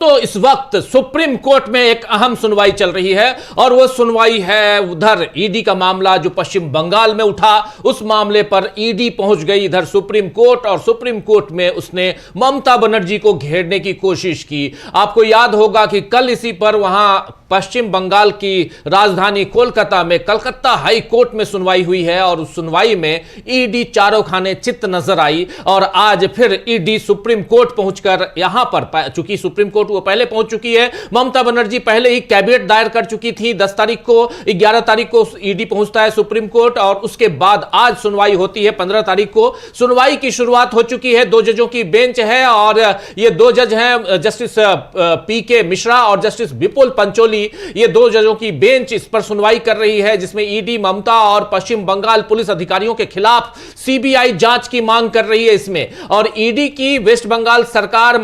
तो इस वक्त सुप्रीम कोर्ट में एक अहम सुनवाई चल रही है और वह सुनवाई है उधर ईडी का मामला जो पश्चिम बंगाल में उठा, उस मामले पर ईडी पहुंच गई इधर सुप्रीम कोर्ट और सुप्रीम कोर्ट में उसने ममता बनर्जी को घेरने की कोशिश की। आपको याद होगा कि कल इसी पर वहां पश्चिम बंगाल की राजधानी कोलकाता में कलकत्ता हाई कोर्ट में सुनवाई हुई है और उस सुनवाई में ईडी चारों खाने चित नजर आई और आज फिर ईडी सुप्रीम कोर्ट पहुंचकर यहां पर, चूंकि सुप्रीम कोर्ट वो पहले पहुंच चुकी है, ममता बनर्जी पहले ही कैविएट दायर कर चुकी थी। 10 तारीख को, 11 तारीख को ईडी पहुंचता है सुप्रीम कोर्ट और उसके बाद आज सुनवाई होती है 15 तारीख को। सुनवाई की शुरुआत हो चुकी है, 2 जजों की बेंच है और ये 2 जज हैं, जस्टिस पीके मिश्रा और जस्टिस विपुल पंचोली। ये 2 जजों की बेंच इस पर सुनवाई कर रही है जिसमें ईडी ममता और पश्चिम बंगाल पुलिस अधिकारियों के खिलाफ सीबीआई जांच की मांग कर रही है इसमें। और ईडी की वेस्ट बंगाल सरकार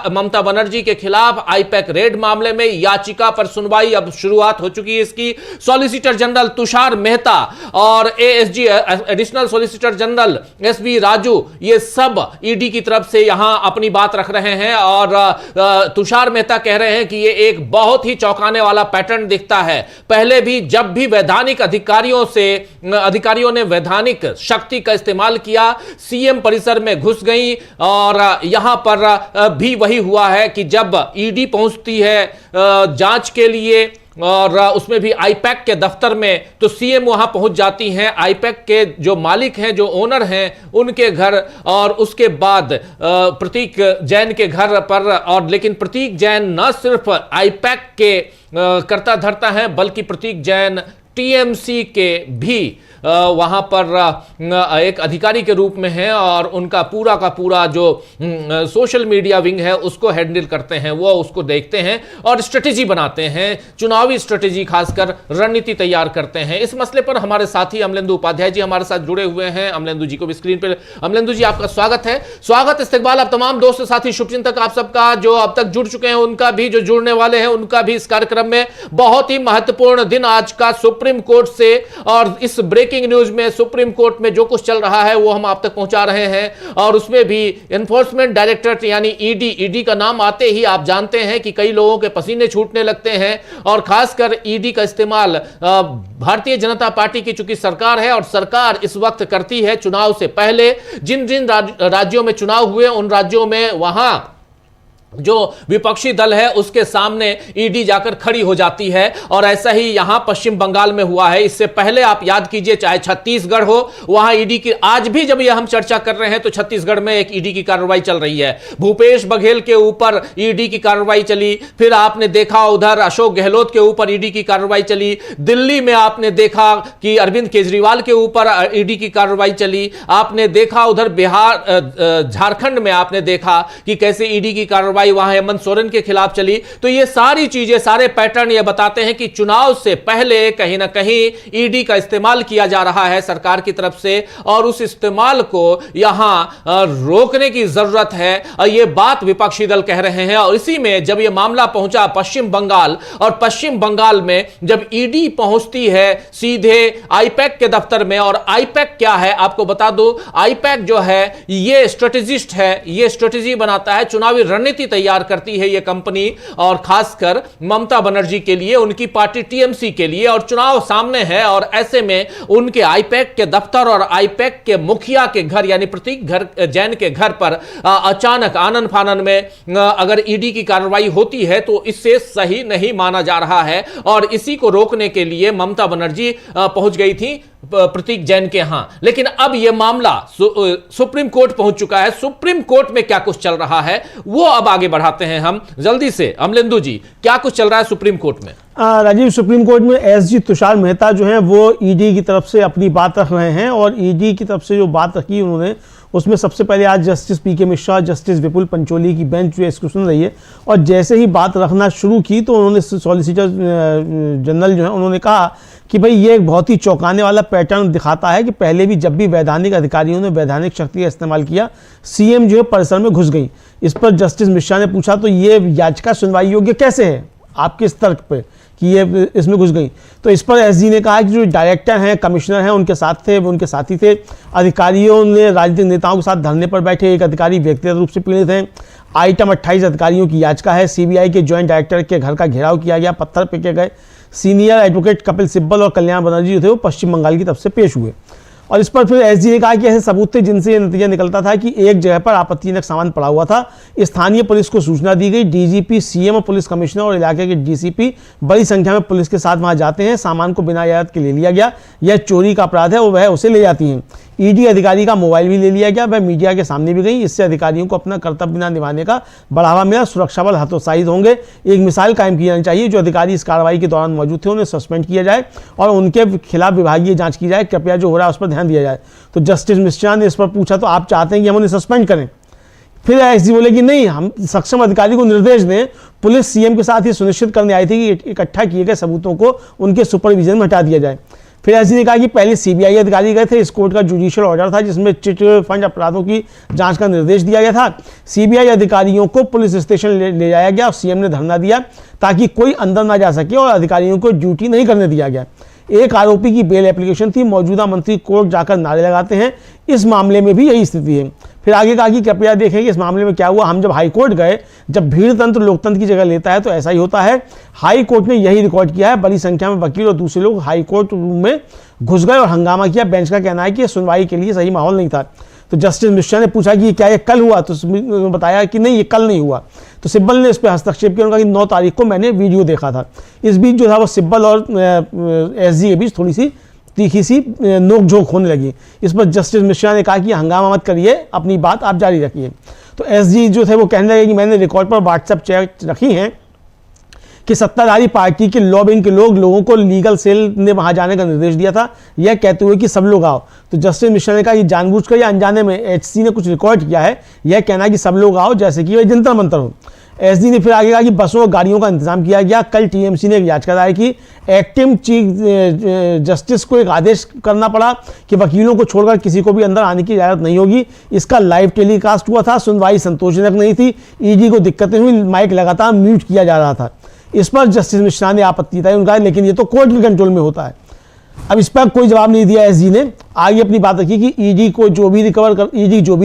ममता बनर्जी के खिलाफ आईपैक रेड मामले में याचिका पर सुनवाई अब शुरुआत हो चुकी है इसकी। सॉलिसिटर जनरल तुषार मेहता और ASG additional solicitor general SV Raju, ये सब ईडी की तरफ से यहां अपनी बात रख रहे हैं और तुषार मेहता कह रहे हैं कि ये एक बहुत ही चौंकाने वाला पैटर्न दिखता है। पहले भी जब भी वैधानिक अधिकारियों ने वैधानिक शक्ति का इस्तेमाल किया, सीएम परिसर में घुस गई और यहां पर भी वही हुआ है कि जब ईडी पहुंचती है जांच के लिए और उसमें भी आईपैक के दफ्तर में, तो सीएम वहां पहुंच जाती हैं आईपैक के जो मालिक हैं, जो ओनर हैं, उनके घर और उसके बाद प्रतीक जैन के घर पर। और लेकिन प्रतीक जैन न सिर्फ आईपैक के कर्ता धर्ता हैं बल्कि प्रतीक जैन टीएमसी के भी वहां पर एक अधिकारी के रूप में है और उनका पूरा का पूरा जो सोशल मीडिया विंग है उसको हैंडल करते हैं, वो उसको देखते हैं और स्ट्रेटेजी बनाते हैं, चुनावी स्ट्रेटेजी खासकर रणनीति तैयार करते हैं। इस मसले पर हमारे साथी अमलेंदु उपाध्याय जी हमारे साथ जुड़े हुए हैं। अमलेंदु जी को भी स्क्रीन पर, अमलेंदु जी आपका स्वागत है। स्वागत इस्तकबाल आप तमाम दोस्त साथी शुभचिंतक आप सबका जो अब तक जुड़ चुके हैं, उनका भी, जो जुड़ने वाले हैं उनका भी इस कार्यक्रम में बहुत ही महत्वपूर्ण दिन आज का सुप्रीम कोर्ट से। और इस ब्रेकिंग न्यूज में सुप्रीम कोर्ट में जो कुछ चल रहा है वो हम आप तक पहुंचा रहे हैं और उसमें भी एनफोर्समेंट डायरेक्टरेट यानी ईडी का नाम आते ही आप जानते हैं कि कई लोगों के पसीने छूटने लगते हैं और खासकर ईडी का इस्तेमाल भारतीय जनता पार्टी की चूंकि सरकार है और सरकार इस वक्त करती है चुनाव से पहले। जिन जिन राज्यों में चुनाव हुए उन राज्यों में वहां जो विपक्षी दल है उसके सामने ईडी जाकर खड़ी हो जाती है और ऐसा ही यहां पश्चिम बंगाल में हुआ है। इससे पहले आप याद कीजिए, चाहे छत्तीसगढ़ हो, वहां ईडी की, आज भी जब यह हम चर्चा कर रहे हैं तो छत्तीसगढ़ में एक ईडी की कार्रवाई चल रही है। भूपेश बघेल के ऊपर ईडी की कार्रवाई चली, फिर आपने देखा उधर अशोक गहलोत के ऊपर ईडी की कार्रवाई चली, दिल्ली में आपने देखा कि अरविंद केजरीवाल के ऊपर ईडी की कार्रवाई चली, आपने देखा उधर बिहार झारखंड में आपने देखा कि कैसे ईडी की कार्रवाई वहां हेमंत सोरेन के खिलाफ चली। तो ये सारी चीजें, सारे पैटर्न ये बताते हैं कि चुनाव से पहले कहीं ना कहीं ईडी का इस्तेमाल किया जा रहा है सरकार की तरफ से और उस इस्तेमाल को यहां रोकने की जरूरत है। ये बात विपक्षी दल कह रहे हैं और इसी में जब यह मामला पहुंचा पश्चिम बंगाल और पश्चिम बंगाल में जब ईडी पहुंचती है सीधे आईपैक के दफ्तर में, और आईपैक क्या है आपको बता दो, आईपैक जो है ये स्ट्रेटेजिस्ट है, ये स्ट्रेटेजी बनाता है, चुनावी रणनीति तैयार करती है ये कंपनी और खासकर ममता बनर्जी के लिए, उनकी पार्टी टीएमसी के लिए। और चुनाव सामने है और ऐसे में उनके आईपैक के दफ्तर और आईपैक के मुखिया के घर यानी प्रतीक जैन के घर पर अचानक आनन फानन में अगर ईडी की कार्रवाई होती है तो इससे सही नहीं माना जा रहा है और इसी को रोकने के लिए ममता बनर्जी पहुंच गई थी प्रतीक जैन के यहां। लेकिन अब यह मामला सुप्रीम कोर्ट पहुंच चुका है। सुप्रीम कोर्ट में क्या कुछ चल रहा है वो अब आगे बढ़ाते हैं हम जल्दी से। अमलेंदु जी, क्या कुछ चल रहा है सुप्रीम कोर्ट में? राजीव, सुप्रीम कोर्ट में एसजी तुषार मेहता जो है वो ईडी की तरफ से अपनी बात रख रहे हैं और ईडी की तरफ से जो बात रखी उन्होंने उसमें सबसे पहले आज जस्टिस पीके मिश्रा, जस्टिस विपुल पंचोली की बेंच जो है इसको सुन रही है और जैसे ही बात रखना शुरू की तो उन्होंने सॉलिसिटर जनरल जो है उन्होंने कहा कि भाई ये एक बहुत ही चौंकाने वाला पैटर्न दिखाता है कि पहले भी जब भी वैधानिक अधिकारियों ने वैधानिक शक्ति का इस्तेमाल किया, सीएम जो है परिसर में घुस गई। इस पर जस्टिस मिश्रा ने पूछा तो ये याचिका सुनवाई योग्य कैसे है? आप किस तर्क पे कि ये इसमें घुस गई? तो इस पर एसजी ने कहा कि जो डायरेक्टर हैं, कमिश्नर हैं, उनके साथ थे, वो उनके साथी थे। अधिकारियों ने राजनीतिक नेताओं के साथ धरने पर बैठे, एक अधिकारी व्यक्तिगत रूप से पीड़ित हैं। आइटम 28 अधिकारियों की याचिका है। सीबीआई के ज्वाइंट डायरेक्टर के घर का घेराव किया गया, पत्थर फेंके गए। सीनियर एडवोकेट कपिल सिब्बल और कल्याण बनर्जी जो थे वो पश्चिम बंगाल की तरफ से पेश हुए। और इस पर फिर एसजी ने कहा कि ऐसे सबूत थे जिनसे ये नतीजा निकलता था कि एक जगह पर आपत्तिजनक सामान पड़ा हुआ था। स्थानीय पुलिस को सूचना दी गई। डीजीपी, सीएम और पुलिस कमिश्नर और इलाके के डीसीपी बड़ी संख्या में पुलिस के साथ वहां जाते हैं। सामान को बिना इजाजत के ले लिया गया। यह चोरी का अपराध है, वह उसे ले जाती हैं। ईडी अधिकारी का मोबाइल भी ले लिया गया, वह मीडिया के सामने भी गई। इससे अधिकारियों को अपना कर्तव्य बिना निभाने का बढ़ावा मिला। सुरक्षा बल हतोत्साहित होंगे। एक मिसाल कायम की जानी चाहिए। जो अधिकारी इस कार्रवाई के दौरान मौजूद थे उन्हें सस्पेंड किया जाए और उनके खिलाफ विभागीय जांच की जाए। कृपया जो हो रहा है उस पर ध्यान दिया जाए। तो जस्टिस मिश्रा ने इस पर पूछा तो आप चाहते हैं कि हम उन्हें सस्पेंड करें? फिर एसजी बोले कि नहीं, हम सक्षम अधिकारी को निर्देश दें। पुलिस सीएम के साथ ये सुनिश्चिट करने आई थी कि इकट्ठा किए गए सबूतों को उनके सुपरविजन में हटा दिया जाए। फिर एसजी ने कहा कि पहले सीबीआई अधिकारी गए थे। इस कोर्ट का जुडिशियल ऑर्डर था जिसमें चिट फंड अपराधों की जांच का निर्देश दिया गया था। सीबीआई अधिकारियों को पुलिस स्टेशन ले जाया गया और सीएम ने धरना दिया ताकि कोई अंदर ना जा सके और अधिकारियों को ड्यूटी नहीं करने दिया गया। एक आरोपी की बेल एप्लीकेशन थी। मौजूदा मंत्री कोर्ट जाकर नारे लगाते हैं। इस मामले में भी यही स्थिति है। फिर आगे कहा कि कृपया देखें कि इस मामले में क्या हुआ। हम जब हाई कोर्ट गए, जब भीड़ तंत्र लोकतंत्र की जगह लेता है तो ऐसा ही होता है। हाई कोर्ट ने यही रिकॉर्ड किया है। बड़ी संख्या में वकील और दूसरे लोग हाई कोर्ट रूम में घुस गए और हंगामा किया। बेंच का कहना है कि सुनवाई के लिए सही माहौल नहीं था। तो जस्टिस मिश्रा ने पूछा कि क्या ये कल हुआ? तो उन्होंने बताया कि नहीं, ये कल नहीं हुआ। तो सिब्बल ने इस पर हस्तक्षेप किया। उन्होंने कहा कि 9 तारीख को मैंने वीडियो देखा था। इस बीच जो था वो सिब्बल और एसजी के बीच थोड़ी सी तीखी सी नोकझोंक होने लगी। इस पर जस्टिस मिश्रा ने कहा कि हंगामा मत करिए, अपनी बात आप जारी रखिए। तो एसजी जो थे वो कहने लगे कि मैंने रिकॉर्ड पर व्हाट्सएप चैट रखी हैं कि सत्ताधारी पार्टी के लॉबिंग के लोगों को लीगल सेल ने वहां जाने का निर्देश दिया था, यह कहते हुए कि सब लोग आओ। तो जस्टिस मिश्रा ने कहा कि जानबूझकर या अनजाने में एचसी ने कुछ रिकॉर्ड किया है, यह कहना है कि सब लोग आओ जैसे कि वह जंतर मंतर हो। एसडी ने फिर आगे कहा कि बसों और गाड़ियों का इंतजाम किया गया। कल टीएमसी ने एक याचिका दायर की। एक्टिंग चीफ जस्टिस को एक आदेश करना पड़ा कि वकीलों को छोड़कर किसी को भी अंदर आने की इजाजत नहीं होगी। इसका लाइव टेलीकास्ट हुआ था। सुनवाई संतोषजनक नहीं थी। ईडी को दिक्कतें हुई। माइक लगातार म्यूट किया जा रहा था। इस पर जस्टिस मिश्रा ने आपत्ति जताई। उनका लेकिन ये तो कोर्ट के कंट्रोल में होता है। अब इस पर कोई जवाब नहीं दिया एसजी ने। आगे अपनी बात रखी कि ईडी जो भी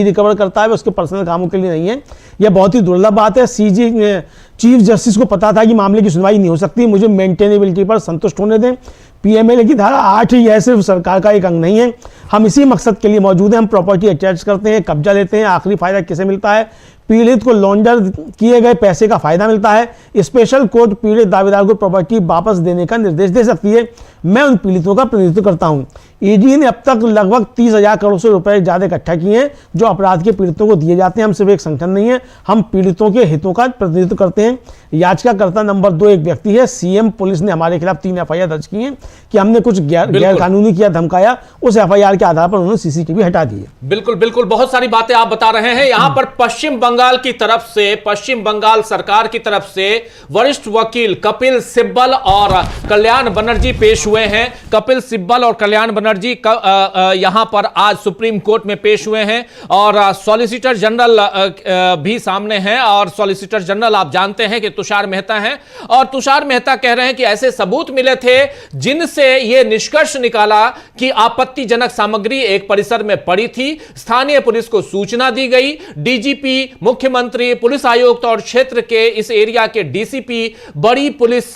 रिकवर करता है उसके पर्सनल कामों के लिए नहीं है। यह बहुत ही दुर्लभ बात है। चीफ जस्टिस को पता था कि मामले की सुनवाई नहीं हो सकती। मुझे मेंटेनेबिलिटी पर संतुष्ट होने दें। पीएमएलए की धारा 8 यह सिर्फ सरकार का एक अंग नहीं है। हम इसी मकसद के लिए मौजूद हैं। हम प्रॉपर्टी अटैच करते हैं, कब्जा लेते हैं। आखिरी फायदा किसे मिलता है? पीड़ित को लॉन्डर किए गए पैसे का फायदा मिलता है। स्पेशल कोर्ट पीड़ित दावेदार को प्रॉपर्टी वापस देने का निर्देश दे सकती है। मैं उन पीड़ितों का प्रतिनिधित्व करता हूं। ईडी ने अब तक लगभग 30,000 करोड़ से रुपए ज्यादा इकट्ठा किए हैं जो अपराध के पीड़ितों को दिए जाते हैं। हम सिर्फ एक संगठन नहीं है, हम पीड़ितों के हितों का प्रतिनिधित्व करते हैं। याचिकाकर्ता नंबर 2 एक व्यक्ति है। सीएम पुलिस ने हमारे खिलाफ 3 एफआईआर दर्ज की हैं कि हमने कुछ गैर कानूनी किया, धमकाया। उस एफआईआर के आधार पर उन्होंने सीसीटीवी हटा दी है। बिल्कुल बिल्कुल, बहुत सारी बातें आप बता रहे हैं। यहां पर पश्चिम बंगाल की तरफ से, पश्चिम बंगाल सरकार की तरफ से वरिष्ठ वकील कपिल सिब्बल और कल्याण बनर्जी पेश हुए हैं। कपिल सिब्बल और कल्याण बनर्जी यहां पर आज सुप्रीम कोर्ट में पेश हुए हैं और सॉलिसिटर जनरल भी सामने हैं। और सॉलिसिटर जनरल आप जानते हैं कि तुषार मेहता हैं और तुषार मेहता कह रहे हैं कि ऐसे सबूत मिले थे जिनसे यह निष्कर्ष निकाला कि आपत्तिजनक सामग्री एक परिसर में पड़ी थी। स्थानीय पुलिस को सूचना दी गई। डीजीपी, मुख्यमंत्री, पुलिस आयुक्त और क्षेत्र के इस एरिया के डीसीपी, बड़ी पुलिस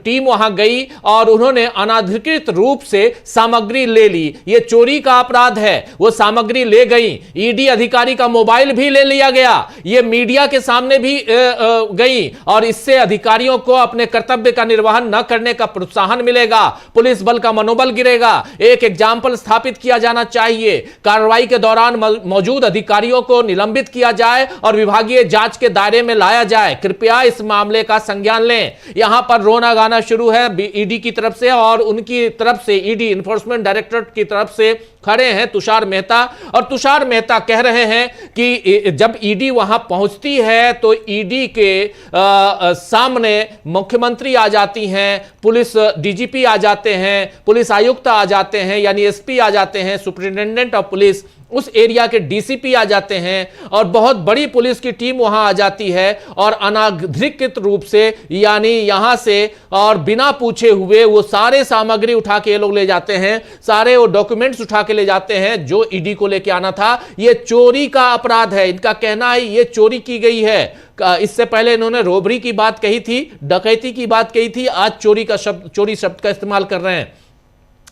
टीम वहां गई और उन्होंने अनाधिकृत रूप से सामग्री ले ली। यह चोरी का अपराध है। वो सामग्री ले गई। ईडी अधिकारी का मोबाइल भी ले लिया गया। यह मीडिया के सामने भी गई और इससे अधिकारियों को अपने कर्तव्य का निर्वहन न करने का प्रोत्साहन मिलेगा। पुलिस बल का मनोबल गिरेगा। एक एग्जाम्पल स्थापित किया जाना चाहिए। कार्रवाई के दौरान मौजूद अधिकारियों को निलंबित किया जाए और विभागीय जांच के दायरे में लाया जाए। कृपया इस मामले का संज्ञान लें। यहां पर रोना गाना शुरू है ईडी की तरफ से और उनकी तरफ से, ईडी इन्फोर्समेंट डायरेक्टरेट की तरफ से खड़े हैं तुषार मेहता, और तुषार मेहता कह रहे हैं कि जब ईडी वहां पहुंचती है तो ईडी के सामने मुख्यमंत्री आ जाती हैं, पुलिस डीजीपी आ जाते हैं, पुलिस आयुक्त आ जाते हैं यानी एसपी आ जाते हैं, सुपरिटेंडेंट ऑफ पुलिस, उस एरिया के डीसीपी आ जाते हैं और बहुत बड़ी पुलिस की टीम वहां आ जाती है और अनाधिकृत रूप से यानी यहां से और बिना पूछे हुए वो सारे सामग्री उठा के ये लोग ले जाते हैं, सारे वो डॉक्यूमेंट्स उठा के ले जाते हैं जो ईडी को लेके आना था। ये चोरी का अपराध है, इनका कहना है ये चोरी की गई है। इससे पहले इन्होंने रोबरी की बात कही थी, डकैती की बात कही थी, आज चोरी शब्द का इस्तेमाल कर रहे हैं,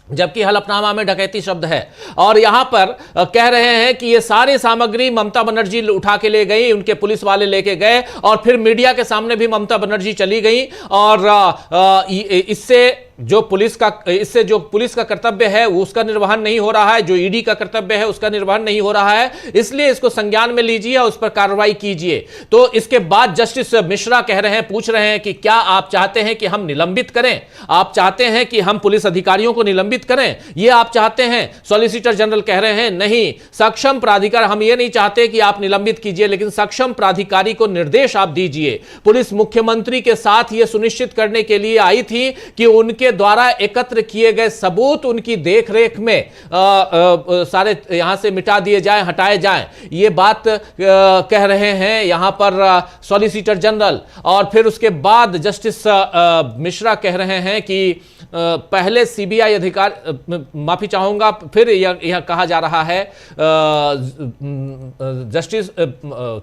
जबकि हलफनामा में डकैती शब्द है। और यहां पर कह रहे हैं कि ये सारी सामग्री ममता बनर्जी उठा के ले गई, उनके पुलिस वाले लेके गए और फिर मीडिया के सामने भी ममता बनर्जी चली गई और इससे जो पुलिस का कर्तव्य है वो उसका निर्वहन नहीं हो रहा है, जो ईडी का कर्तव्य है उसका निर्वहन नहीं हो रहा है, इसलिए इसको संज्ञान में लीजिए और उस पर कार्रवाई कीजिए। तो इसके बाद जस्टिस मिश्रा कह रहे हैं, पूछ रहे हैं कि क्या आप चाहते हैं कि हम निलंबित करें, आप चाहते हैं कि हम पुलिस अधिकारियों को निलंबित करें, ये आप चाहते हैं? सॉलिसिटर जनरल कह रहे हैं नहीं, सक्षम प्राधिकार, हम ये नहीं चाहते कि आप निलंबित कीजिए, लेकिन सक्षम प्राधिकारी को निर्देश आप दीजिए। पुलिस मुख्यमंत्री के साथ यह सुनिश्चित करने के लिए आई थी कि उनके द्वारा एकत्र किए गए सबूत उनकी देखरेख में सारे यहां से मिटा दिए जाएं, हटाए जाएं, ये बात कह रहे हैं यहां पर सॉलिसिटर जनरल। और फिर उसके बाद जस्टिस मिश्रा कह रहे हैं कि पहले सीबीआई अधिकारी, माफी चाहूंगा, फिर यह कहा जा रहा है जस्टिस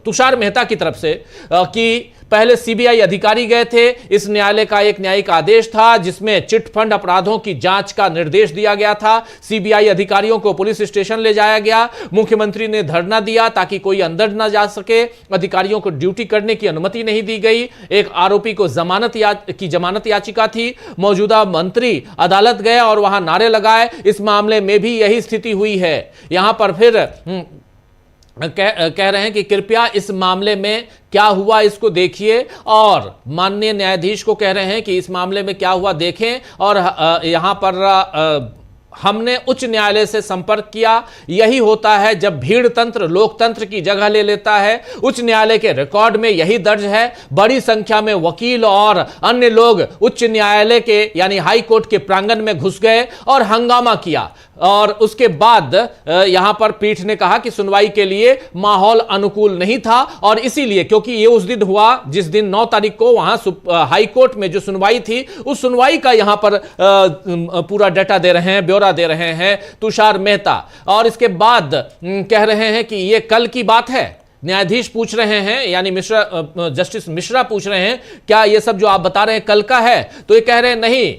तुषार मेहता की तरफ से कि पहले सीबीआई अधिकारी गए थे, इस न्यायालय का एक न्यायिक आदेश था जिसमें चिट फंड अपराधों की जांच का निर्देश दिया गया था, सीबीआई अधिकारियों को पुलिस स्टेशन ले जाया गया, मुख्यमंत्री ने धरना दिया ताकि कोई अंदर ना जा सके, अधिकारियों को ड्यूटी करने की अनुमति नहीं दी गई, एक आरोपी को जमानत याचिका थी, मौजूदा मंत्री अदालत गए और वहां नारे लगाए। इस मामले में भी यही स्थिति हुई है। यहां पर फिर कह रहे हैं कि कृपया इस मामले में क्या हुआ इसको देखिए, और माननीय न्यायाधीश को कह रहे हैं कि इस मामले में क्या हुआ देखें। और यहां पर हमने उच्च न्यायालय से संपर्क किया, यही होता है जब भीड़ तंत्र लोकतंत्र की जगह ले लेता है। उच्च न्यायालय के रिकॉर्ड में यही दर्ज है, बड़ी संख्या में वकील और अन्य लोग उच्च न्यायालय के यानी हाई कोर्ट के प्रांगण में घुस गए और हंगामा किया, और उसके बाद यहां पर पीठ ने कहा कि सुनवाई के लिए माहौल अनुकूल नहीं था, और इसीलिए क्योंकि यह उस दिन हुआ जिस दिन 9 तारीख को वहां हाई कोर्ट में जो सुनवाई थी, उस सुनवाई का यहां पर पूरा डाटा दे रहे हैं, ब्यौरा दे रहे हैं तुषार मेहता। और इसके बाद कह रहे हैं कि यह कल की बात है। न्यायाधीश पूछ रहे हैं यानी जस्टिस मिश्रा पूछ रहे हैं क्या यह सब जो आप बता रहे हैं कल का है, तो ये कह रहे हैं नहीं,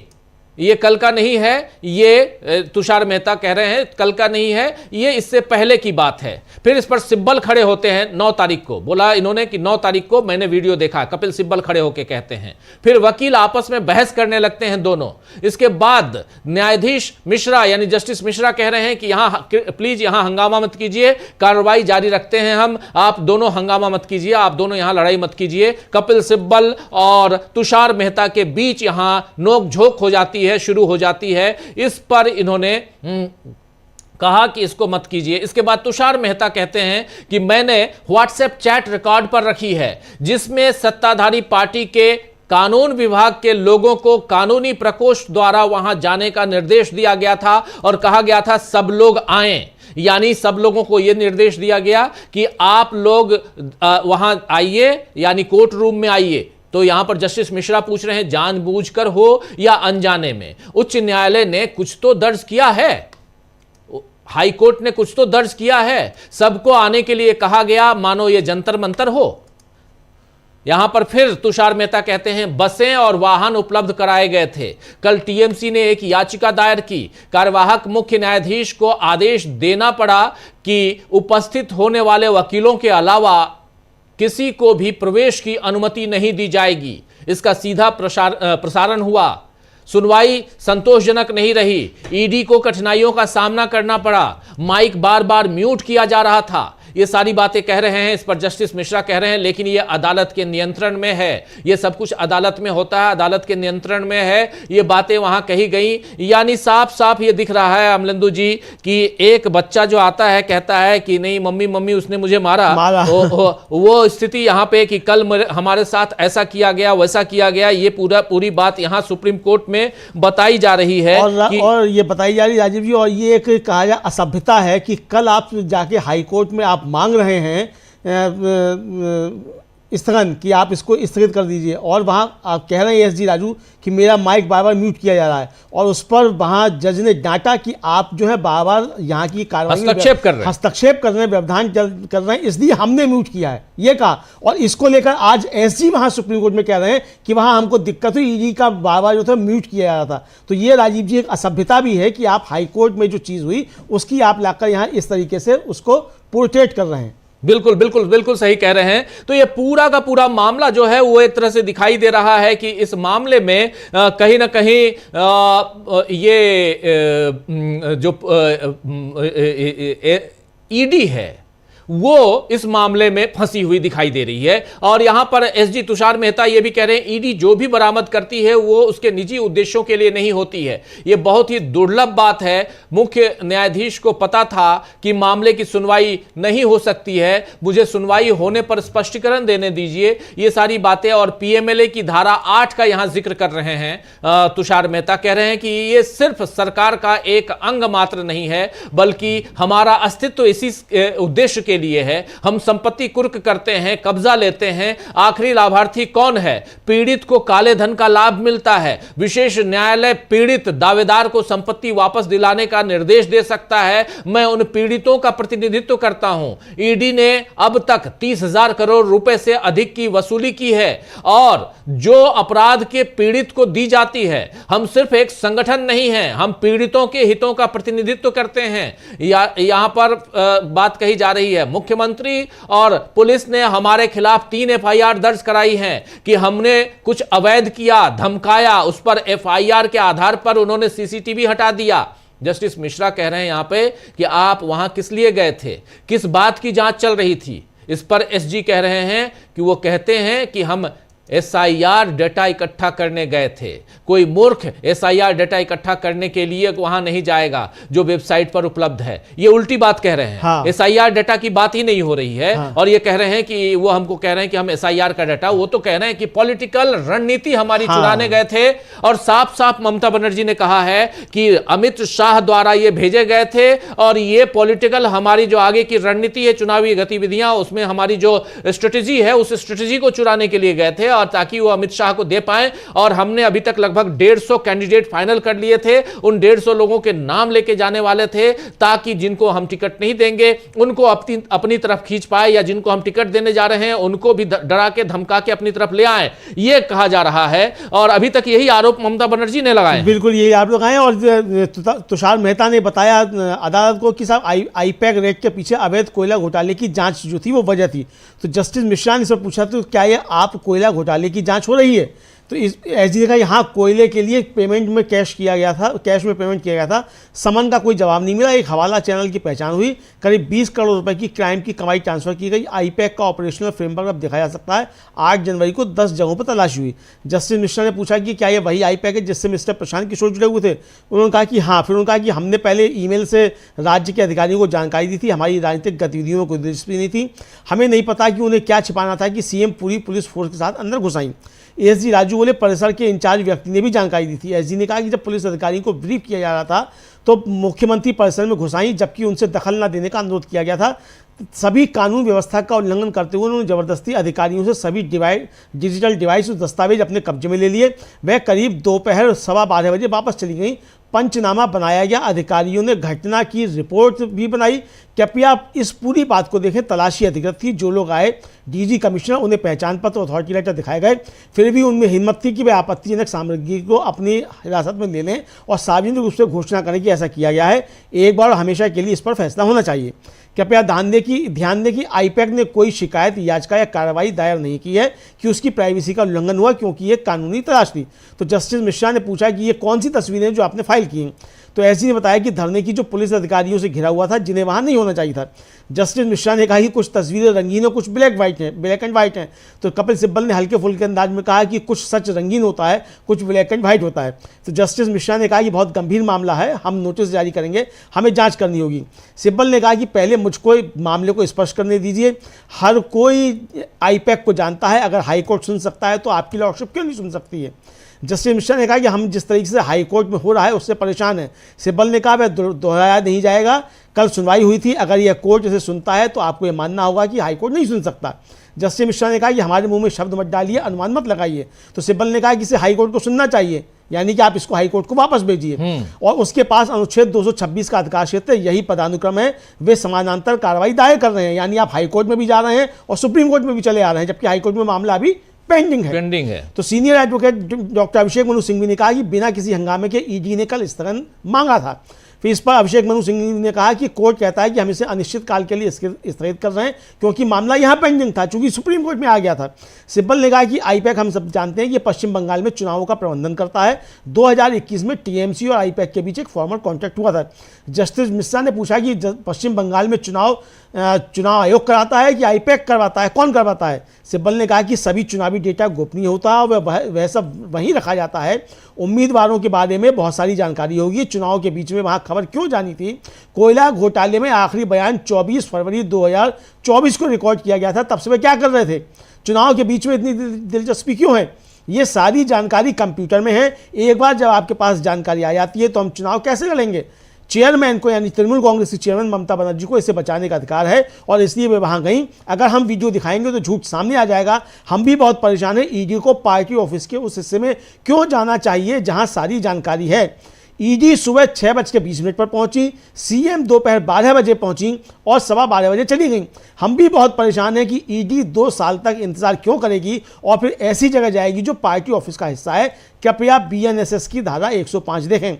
ये कल का नहीं है, ये तुषार मेहता कह रहे हैं कल का नहीं है, ये इससे पहले की बात है। फिर इस पर सिब्बल खड़े होते हैं 9 तारीख को, बोला इन्होंने कि 9 तारीख को मैंने वीडियो देखा, कपिल सिब्बल खड़े होकर कहते हैं। फिर वकील आपस में बहस करने लगते हैं दोनों। इसके बाद न्यायाधीश मिश्रा यानी जस्टिस मिश्रा कह रहे हैं कि यहां प्लीज यहां हंगामा मत कीजिए, कार्रवाई जारी रखते हैं हम, आप दोनों हंगामा मत कीजिए, आप दोनों यहां लड़ाई मत कीजिए। कपिल सिब्बल और तुषार मेहता के बीच यहां नोकझोंक हो जाती है, शुरू हो जाती है। इस पर इन्होंने कहा कि इसको मत कीजिए। इसके बाद तुषार मेहता कहते हैं कि मैंने व्हाट्सएप चैट रिकॉर्ड पर रखी है जिसमें सत्ताधारी पार्टी के कानून विभाग के लोगों को कानूनी प्रकोष्ठ द्वारा वहां जाने का निर्देश दिया गया था और कहा गया था सब लोग आएं, यानी सब लोगों को यह निर्देश दिया गया कि आप लोग वहां आइए, यानी कोर्ट रूम में आइए। तो यहां पर जस्टिस मिश्रा पूछ रहे हैं जानबूझकर हो या अनजाने में। उच्च न्यायालय ने कुछ तो दर्ज किया है, हाई कोर्ट ने कुछ तो दर्ज किया है, सबको आने के लिए कहा गया, मानो यह जंतर मंतर हो। यहां पर फिर तुषार मेहता कहते हैं बसें और वाहन उपलब्ध कराए गए थे। कल टीएमसी ने एक याचिका दायर की, कार्यवाहक मुख्य न्यायाधीश को आदेश देना पड़ा कि उपस्थित होने वाले वकीलों के अलावा किसी को भी प्रवेश की अनुमति नहीं दी जाएगी। इसका सीधा प्रसारण हुआ। सुनवाई संतोषजनक नहीं रही, ईडी को कठिनाइयों का सामना करना पड़ा, माइक बार बार म्यूट किया जा रहा था। ये सारी बातें कह रहे हैं, इस पर जस्टिस मिश्रा कह रहे हैं, लेकिन ये अदालत के नियंत्रण में है, ये सब कुछ अदालत में होता है, अदालत के नियंत्रण में है, ये बातें वहां कही गई। यानी साफ साफ ये दिख रहा है अमलेंदु जी कि एक बच्चा जो आता है कहता है कि नहीं मम्मी मम्मी उसने मुझे मारा। वो स्थिति यहां पे कि कल हमारे साथ ऐसा किया गया वैसा किया गया, ये पूरी बात यहां सुप्रीम कोर्ट में बताई जा रही है और ये बताई जा रही राजीव जी, और ये एक कहा जाए असभ्यता है कि कल आप जाके हाई कोर्ट में आप मांग रहे हैं स्थगन कि आप इसको स्थगित कर दीजिए, और वहाँ आप कह रहे हैं एसजी राजू कि मेरा माइक बार बार म्यूट किया जा रहा है, और उस पर वहाँ जज ने डांटा कि आप जो है बार बार यहाँ की कार्रवाई हस्तक्षेप कर रहे हैं, व्यवधान कर रहे हैं, इसलिए हमने म्यूट किया है, ये कहा। और इसको लेकर आज एसजी वहाँ सुप्रीम कोर्ट में कह रहे हैं कि वहाँ हमको दिक्कत हुई, ईडी का बार बार जो था म्यूट किया जा रहा था। तो ये राजीव जी एक असभ्यता भी है कि आप हाईकोर्ट में जो चीज़ हुई उसकी आप लाकर यहाँ इस तरीके से उसको पोर्ट्रेट कर रहे हैं। बिल्कुल बिल्कुल बिल्कुल सही कह रहे हैं। तो ये पूरा का पूरा मामला जो है वो एक तरह से दिखाई दे रहा है कि इस मामले में कहीं ना कहीं ये जो ईडी है वो इस मामले में फंसी हुई दिखाई दे रही है। और यहां पर एसजी तुषार मेहता ये भी कह रहे हैं ईडी जो भी बरामद करती है वो उसके निजी उद्देश्यों के लिए नहीं होती है। ये बहुत ही दुर्लभ बात है। मुख्य न्यायाधीश को पता था कि मामले की सुनवाई नहीं हो सकती है, मुझे सुनवाई होने पर स्पष्टीकरण देने दीजिए, ये सारी बातें। और पीएमएलए की धारा 8 का यहां जिक्र कर रहे हैं तुषार मेहता, कह रहे हैं कि ये सिर्फ सरकार का एक अंग मात्र नहीं है, बल्कि हमारा अस्तित्व इसी उद्देश्य के लिए है। हम संपत्ति कुर्क करते हैं, कब्जा लेते हैं, आखिरी लाभार्थी कौन है? पीड़ित को काले धन का लाभ मिलता है। विशेष न्यायालय पीड़ित दावेदार को संपत्ति वापस दिलाने का निर्देश दे सकता है। मैं उन पीड़ितों का प्रतिनिधित्व करता हूं। ईडी ने अब तक 30,000 करोड़ रुपए से अधिक की वसूली की है और जो अपराध के पीड़ित को दी जाती है, हम सिर्फ एक संगठन नहीं है, हम पीड़ितों के हितों का प्रतिनिधित्व करते हैं। यहां पर बात कही जा रही है, मुख्यमंत्री और पुलिस ने हमारे खिलाफ 3 एफआईआर दर्ज कराई हैं कि हमने कुछ अवैध किया, धमकाया, उस पर एफआईआर के आधार पर उन्होंने सीसीटीवी हटा दिया। जस्टिस मिश्रा कह रहे हैं यहां पे कि आप वहां किस लिए गए थे, किस बात की जांच चल रही थी? इस पर एसजी कह रहे हैं कि वो कहते हैं कि हम एसआईआर डेटा इकट्ठा करने गए थे। कोई मूर्ख एसआईआर डेटा इकट्ठा करने के लिए वहां नहीं जाएगा जो वेबसाइट पर उपलब्ध है। ये उल्टी बात कह रहे हैं। हाँ। एसआईआर डेटा की बात ही नहीं हो रही है। हाँ। और ये कह रहे हैं कि वो हमको कह रहे हैं कि हम एसआईआर का डेटा, वो तो कह रहे हैं कि पॉलिटिकल रणनीति हमारी चुराने गए थे। और साफ साफ ममता बनर्जी ने कहा है कि अमित शाह द्वारा ये भेजे गए थे और ये पॉलिटिकल हमारी जो आगे की रणनीति है, चुनावी गतिविधियां, उसमें हमारी जो स्ट्रेटेजी है उस स्ट्रेटेजी को चुराने के लिए गए थे और ताकि वो अमित शाह को दे पाए। और हमने अभी तक लगभग 150 कैंडिडेट फाइनल कर लिए थे। उन 150 लोगों के नाम लेके जाने वाले थे ताकि जिनको हम टिकट नहीं देंगे उनको अपनी तरफ खींच पाए, या जिनको हम टिकट देने जा रहे हैं उनको भी डरा के धमका के अपनी तरफ ले आए, ये कहा जा रहा है। और अभी तक यही आरोप ममता बनर्जी ने लगाए। बिल्कुल यही आरोप लगाए। और तुषार मेहता ने बताया अदालत को कि साहब आईपैक रेट के पीछे अवैध कोयला घोटाले की जांच जो थी वो वजह थी। तो जस्टिस मिश्रा ने सब पूछा तो क्या ये आप कोयला घोटाले की जांच हो रही है? तो इस एसजी ने कहा यहाँ कोयले के लिए पेमेंट में कैश में पेमेंट किया गया था। समन का कोई जवाब नहीं मिला। एक हवाला चैनल की पहचान हुई, करीब 20 करोड़ रुपए की क्राइम की कमाई ट्रांसफर की गई। आईपैक का ऑपरेशनल फ्रेमवर्क अब दिखाया जा सकता है। 8 जनवरी को 10 जगहों पर तलाशी हुई। जस्टिस मिश्रा ने पूछा कि क्या ये वही आईपैक है जिससे मिस्टर प्रशांत किशोर जुड़े हुए थे? उन्होंने कहा कि हाँ। फिर उन्होंने कहा कि हमने पहले ईमेल से राज्य के अधिकारियों को जानकारी दी थी, हमारी राजनीतिक गतिविधियों में कोई दिलचस्पी नहीं थी, हमें नहीं पता कि उन्हें क्या छिपाना था कि सीएम पूरी पुलिस फोर्स के साथ अंदर घुस आई। एसजी राजू बोले परिसर के इंचार्ज व्यक्ति ने भी जानकारी दी थी। एसजी ने कहा कि जब पुलिस अधिकारियों को ब्रीफ किया जा रहा था तो मुख्यमंत्री परिसर में घुस आई, जबकि उनसे दखल न देने का अनुरोध किया गया था। सभी कानून व्यवस्था का उल्लंघन करते हुए उन्होंने जबरदस्ती अधिकारियों से सभी डिजिटल डिवाइस और दस्तावेज अपने कब्जे में ले लिए। वह करीब दोपहर 12:15 बजे वापस चली गई। पंचनामा बनाया गया, अधिकारियों ने घटना की रिपोर्ट भी बनाई। कृपया इस पूरी बात को देखें, तलाशी अधिकृत थी, जो लोग आए डीजी कमिश्नर, उन्हें पहचान पत्र अथॉरिटी लेटर दिखाए गए, फिर भी उनमें हिम्मत थी कि वे आपत्तिजनक सामग्री को अपनी हिरासत में ले लें और सार्वजनिक रूप से घोषणा करें कि ऐसा किया गया है। एक बार और हमेशा के लिए इस पर फैसला होना चाहिए। कृपया ध्यान दें कि आईपैक ने कोई शिकायत, याचिका या कार्रवाई दायर नहीं की है कि उसकी प्राइवेसी का उल्लंघन हुआ, क्योंकि ये कानूनी तलाश थी। तो जस्टिस मिश्रा ने पूछा कि ये कौन सी तस्वीरें जो आपने फाइल की हैं। तो एसजी ने बताया कि धरने की जो पुलिस अधिकारियों से घिरा हुआ था, जिन्हें वहां नहीं होना चाहिए था। जस्टिस मिश्रा ने कहा कि कुछ तस्वीरें रंगीन और कुछ ब्लैक एंड व्हाइट हैं। तो कपिल सिब्बल ने हल्के फुल्के अंदाज में कहा कि कुछ सच रंगीन होता है, कुछ ब्लैक एंड व्हाइट होता है। तो जस्टिस मिश्रा ने कहा कि बहुत गंभीर मामला है, हम नोटिस जारी करेंगे, हमें जांच करनी होगी। सिब्बल ने कहा कि पहले मुझको मामले को स्पष्ट करने दीजिए, हर कोई आईपैक को जानता है, अगर हाईकोर्ट सुन सकता है तो आपकी लॉर्डशिप क्यों नहीं सुन सकती है। जस्टिस मिश्रा ने कहा कि हम जिस तरीके से हाई कोर्ट में हो रहा है उससे परेशान है। सिब्बल ने कहा वह दोहराया नहीं जाएगा, कल सुनवाई हुई थी, अगर यह कोर्ट इसे सुनता है तो आपको यह मानना होगा कि हाई कोर्ट नहीं सुन सकता। जस्टिस मिश्रा ने कहा कि हमारे मुंह में शब्द मत डालिए, अनुमान मत लगाइए। तो सिब्बल ने कहा कि इसे हाई कोर्ट को सुनना चाहिए, यानी कि आप इसको हाई कोर्ट को वापस भेजिए, और उसके पास अनुच्छेद 226 का अधिकार क्षेत्र, यही पदानुक्रम है, वे समानांतर कार्रवाई दायर कर रहे हैं। यानी आप हाई कोर्ट में भी जा रहे हैं और सुप्रीम कोर्ट में भी चले आ रहे हैं, जबकि हाई कोर्ट में मामला अभी पेंडिंग है। तो senior advocate doctor Abhishek Manu Singhvi ने कहा कि बिना किसी हंगामे के ईडी ने कल स्थगन मांगा था। फिर इस पर अभिषेक मनु सिंघवी ने कहा कि कोर्ट कहता है कि हम इसे अनिश्चित काल के लिए स्थगित कर रहे हैं, क्योंकि मामला यहां पेंडिंग था, चूंकि सुप्रीम कोर्ट में आ गया था। सिब्बल ने कहा कि आईपैक, हम सब जानते हैं कि पश्चिम बंगाल में चुनावों का प्रबंधन करता है। 2021 में टीएमसी और आईपैक के बीच एक फॉर्मल कॉन्ट्रैक्ट हुआ था। जस्टिस मिश्रा ने पूछा कि पश्चिम बंगाल में चुनाव आयोग कराता है कि आईपैक करवाता है, कौन करवाता है। सिब्बल ने कहा कि सभी चुनावी डेटा गोपनीय होता है और वह सब वहीं रखा जाता है। उम्मीदवारों के बारे में बहुत सारी जानकारी होगी, चुनाव के बीच में वहां खबर क्यों जानी थी। कोयला घोटाले में आखिरी बयान 24 फरवरी 2024 को रिकॉर्ड किया गया था, तब से वे क्या कर रहे थे, चुनाव के बीच में इतनी दिलचस्पी क्यों है। ये सारी जानकारी कंप्यूटर में है, एक बार जब आपके पास जानकारी आ जाती है तो हम चुनाव कैसे लड़ेंगे। चेयरमैन को, यानी तृणमूल कांग्रेस की चेयरमैन ममता बनर्जी को इसे बचाने का अधिकार है और इसलिए वे वहां गई। अगर हम वीडियो दिखाएंगे तो झूठ सामने आ जाएगा। हम भी बहुत परेशान हैं, ईडी को पार्टी ऑफिस के उस हिस्से में क्यों जाना चाहिए जहां सारी जानकारी है। ईडी सुबह 6:20 पर पहुंची, सीएम दोपहर 12 बजे पहुंची और 12:15 बजे चली गई। हम भी बहुत परेशान हैं कि ईडी 2 साल तक इंतजार क्यों करेगी और फिर ऐसी जगह जाएगी जो पार्टी ऑफिस का हिस्सा है। कृपया बीएनएसएस की धारा 105 देखें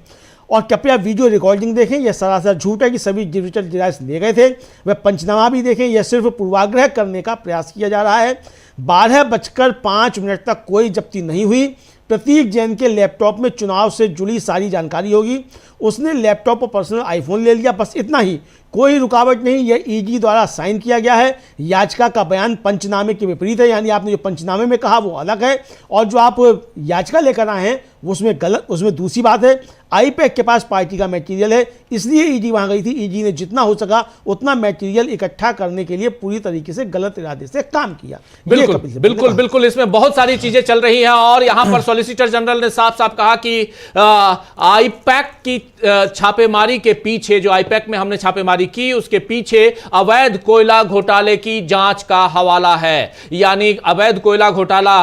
और कृपया वीडियो रिकॉर्डिंग देखें। यह सरासर झूठ है कि सभी डिजिटल डिवाइस ले गए थे। वह पंचनामा भी देखें, यह सिर्फ पूर्वाग्रह करने का प्रयास किया जा रहा है। 12:05 तक कोई जब्ती नहीं हुई। प्रतीक जैन के लैपटॉप में चुनाव से जुड़ी सारी जानकारी होगी। उसने लैपटॉप और पर्सनल आईफोन ले लिया, बस इतना ही, कोई रुकावट नहीं। यह ईडी द्वारा साइन किया गया है। याचिका का बयान पंचनामे के विपरीत है, यानी आपने जो पंचनामे में कहा वो अलग है और जो आप याचिका लेकर आए हैं उसमें गलत, उसमें दूसरी बात है। आईपैक के पास पार्टी का मटेरियल है, इसलिए ईडी वहां गई थी। ईडी ने जितना हो सका उतना मटेरियल इकट्ठा करने के लिए पूरी तरीके से गलत इरादे से काम किया। बिल्कुल, इसमें बहुत सारी चीजें चल रही हैं और यहां पर सॉलिसिटर जनरल ने साफ साफ कहा कि आईपैक की छापेमारी के पीछे, जो आईपैक में हमने छापेमारी की उसके पीछे अवैध कोयला घोटाले की जांच का हवाला है। यानी अवैध कोयला घोटाला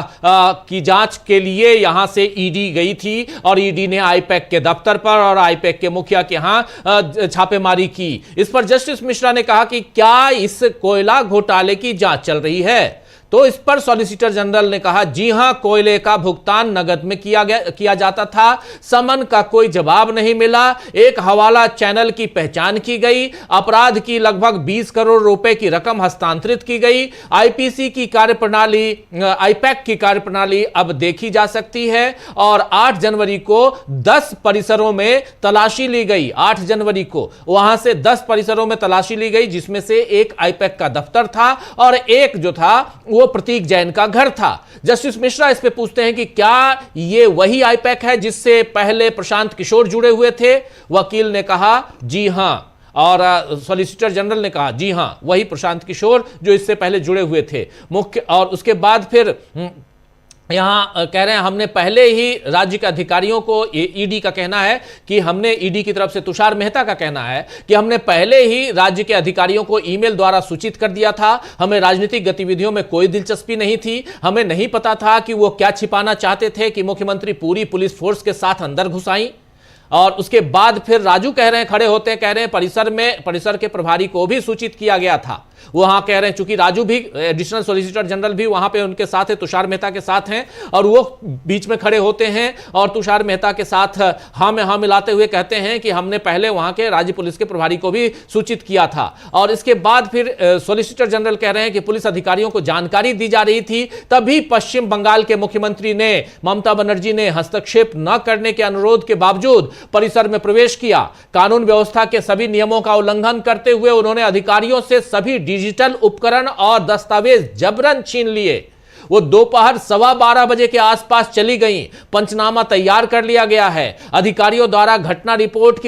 की जांच के लिए यहां से ईडी गई थी और ईडी ने आईपैक के दफ्तर पर और आईपैक के मुखिया के यहां छापेमारी की। इस पर जस्टिस मिश्रा ने कहा कि क्या इस कोयला घोटाले की जांच चल रही है, तो इस पर सॉलिसिटर जनरल ने कहा जी हां, कोयले का भुगतान नगद में किया जाता था, समन का कोई जवाब नहीं मिला, एक हवाला चैनल की पहचान की गई, अपराध की लगभग 20 करोड़ रुपए की रकम हस्तांतरित की गई। आईपीसी की कार्यप्रणाली, आईपैक की कार्यप्रणाली अब देखी जा सकती है और 8 जनवरी को 10 परिसरों में तलाशी ली गई। 8 जनवरी को वहां से 10 परिसरों में तलाशी ली गई, जिसमें से एक आईपैक का दफ्तर था और एक जो था वो प्रतीक जैन का घर था। जस्टिस मिश्रा इस पे पूछते हैं कि क्या ये वही आईपैक है जिससे पहले प्रशांत किशोर जुड़े हुए थे। वकील ने कहा जी हां और सॉलिसिटर जनरल ने कहा जी हां, वही प्रशांत किशोर जो इससे पहले जुड़े हुए थे। मुख्य और उसके बाद फिर यहां कह रहे हैं हमने पहले ही राज्य के अधिकारियों को, ईडी का कहना है कि हमने, ईडी की तरफ से तुषार मेहता का कहना है कि हमने पहले ही राज्य के अधिकारियों को ईमेल द्वारा सूचित कर दिया था। हमें राजनीतिक गतिविधियों में कोई दिलचस्पी नहीं थी। हमें नहीं पता था कि वो क्या छिपाना चाहते थे कि मुख्यमंत्री पूरी पुलिस फोर्स के साथ अंदर घुस आई। और उसके बाद फिर राजू कह रहे हैं, खड़े होते हैं, कह रहे हैं परिसर के प्रभारी को भी सूचित किया गया था। वहां कह रहे हैं, चूंकि राजू भी एडिशनल सॉलिसिटर जनरल भी वहां पे उनके साथ है, तुषार मेहता के साथ हैं, और वो बीच में खड़े होते हैं और तुषार मेहता के साथ हाँ में हाँ मिलाते हुए कहते हैं कि हमने पहले वहां के राज्य पुलिस के प्रभारी को भी सूचित किया था। और इसके बाद फिर सॉलिसिटर जनरल कह रहे हैं कि पुलिस अधिकारियों को जानकारी दी जा रही थी, तभी पश्चिम बंगाल के मुख्यमंत्री ने, ममता बनर्जी ने हस्तक्षेप न करने के अनुरोध के बावजूद परिसर में प्रवेश किया। कानून व्यवस्था के सभी नियमों का उल्लंघन करते हुए उन्होंने अधिकारियों से सभी डिजिटल उपकरण और दस्तावेज जबरन छीन लिए। वो दोपहर 12:15 बजे के आसपास चली गई। पंचनामा तैयार कर लिया गया है, अधिकारियों द्वारा घटना रिपोर्ट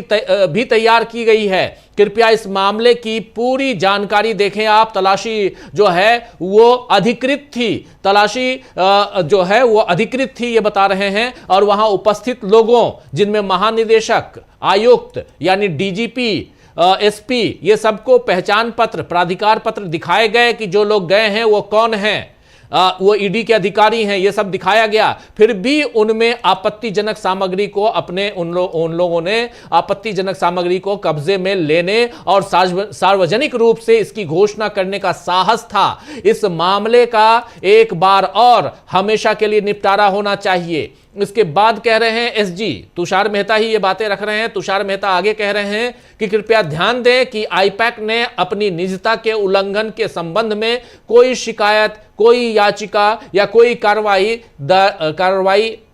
भी तैयार की गई है। कृपया इस मामले की पूरी जानकारी देखें आप। तलाशी जो है वो अधिकृत थी, तलाशी जो है वो अधिकृत थी, ये बता रहे हैं। और वहां उपस्थित लोगों, जिनमें महानिदेशक, आयुक्त यानी डीजीपी, एसपी, ये सबको पहचान पत्र, प्राधिकार पत्र दिखाए गए कि जो लोग गए हैं वो कौन हैं, वो ईडी के अधिकारी हैं, ये सब दिखाया गया। फिर भी उनमें आपत्तिजनक सामग्री को उन लोगों ने आपत्तिजनक सामग्री को कब्जे में लेने और सार्वजनिक रूप से इसकी घोषणा करने का साहस था। इस मामले का एक बार और हमेशा के लिए निपटारा होना चाहिए। इसके बाद कह रहे हैं एसजी तुषार मेहता ही ये बातें रख रहे हैं। तुषार मेहता आगे कह रहे हैं कि कृपया ध्यान दें कि आईपैक ने अपनी निजता के उल्लंघन के संबंध में कोई शिकायत, कोई याचिका या कोई कार्रवाई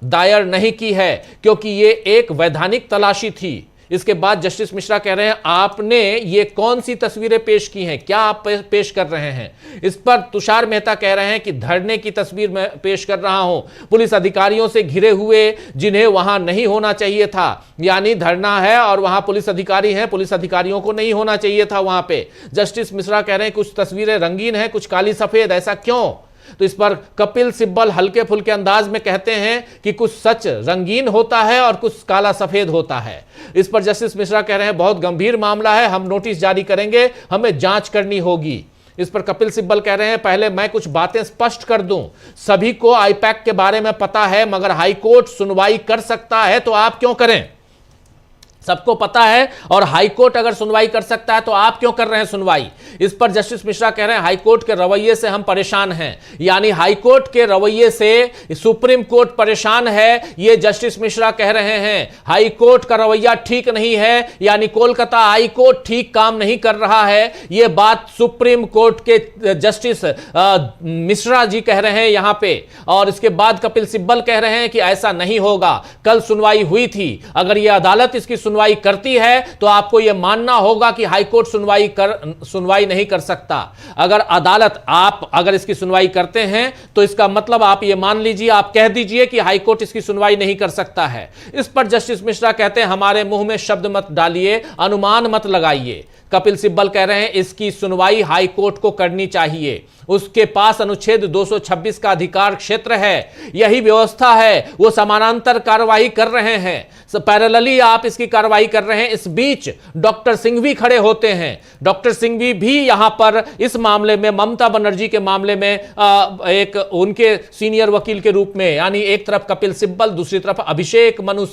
दायर नहीं की है, क्योंकि ये एक वैधानिक तलाशी थी। इसके बाद जस्टिस मिश्रा कह रहे हैं, आपने ये कौन सी तस्वीरें पेश की हैं, क्या आप पेश कर रहे हैं? इस पर तुषार मेहता कह रहे हैं कि धरने की तस्वीर मैं पेश कर रहा हूं, पुलिस अधिकारियों से घिरे हुए, जिन्हें वहां नहीं होना चाहिए था। यानी धरना है और वहां पुलिस अधिकारी हैं, पुलिस अधिकारियों को नहीं होना चाहिए था वहां पे। जस्टिस मिश्रा कह रहे हैं कुछ तस्वीरें रंगीन हैं, कुछ काली सफेद, ऐसा क्यों? तो इस पर कपिल सिब्बल हल्के फुल्के अंदाज में कहते हैं कि कुछ सच रंगीन होता है और कुछ काला सफेद होता है। इस पर जस्टिस मिश्रा कह रहे हैं बहुत गंभीर मामला है, हम नोटिस जारी करेंगे, हमें जांच करनी होगी। इस पर कपिल सिब्बल कह रहे हैं, पहले मैं कुछ बातें स्पष्ट कर दूं, सभी को आईपैक के बारे में पता है, मगर हाईकोर्ट सुनवाई कर सकता है तो आप क्यों करें? सबको पता है और हाईकोर्ट अगर सुनवाई कर सकता है तो आप क्यों कर रहे हैं सुनवाई? इस पर जस्टिस मिश्रा कह रहे हैं, हाईकोर्ट के रवैये से हम परेशान हैं। यानी हाईकोर्ट के रवैये से सुप्रीम कोर्ट परेशान है, ये जस्टिस मिश्रा कह रहे हैं। हाईकोर्ट का रवैया ठीक नहीं है, यानी कोलकाता हाईकोर्ट ठीक काम नहीं कर रहा है। ये बात सुप्रीम कोर्ट के जस्टिस मिश्रा जी कह रहे हैं यहां पे। और इसके बाद कपिल सिब्बल कह रहे हैं कि ऐसा नहीं होगा, कल सुनवाई हुई थी, अगर यह अदालत इसकी सुनवाई करती है तो आपको यह मानना होगा कि हाईकोर्ट सुनवाई नहीं कर सकता। अगर अदालत अगर इसकी सुनवाई करते हैं तो इसका मतलब आप यह मान लीजिए, आप कह दीजिए कि हाईकोर्ट इसकी सुनवाई नहीं कर सकता है। इस पर जस्टिस मिश्रा कहते हैं, हमारे मुंह में शब्द मत डालिए, अनुमान मत लगाइए। कपिल सिब्बल कह रहे हैं, इसकी सुनवाई हाईकोर्ट को करनी चाहिए, उसके पास अनुच्छेद 226 का अधिकार क्षेत्र है, यही व्यवस्था है, वो समानांतर कार्रवाई कर रहे हैं, पैरेलली आप इसकी कार्रवाई कर रहे हैं। इस बीच डॉक्टर सिंघवी खड़े होते हैं। डॉक्टर सिंघवी भी यहां पर इस मामले में, ममता बनर्जी के मामले में एक उनके सीनियर वकील के रूप में, यानी एक तरफ कपिल सिब्बल, दूसरी तरफ अभिषेक मनु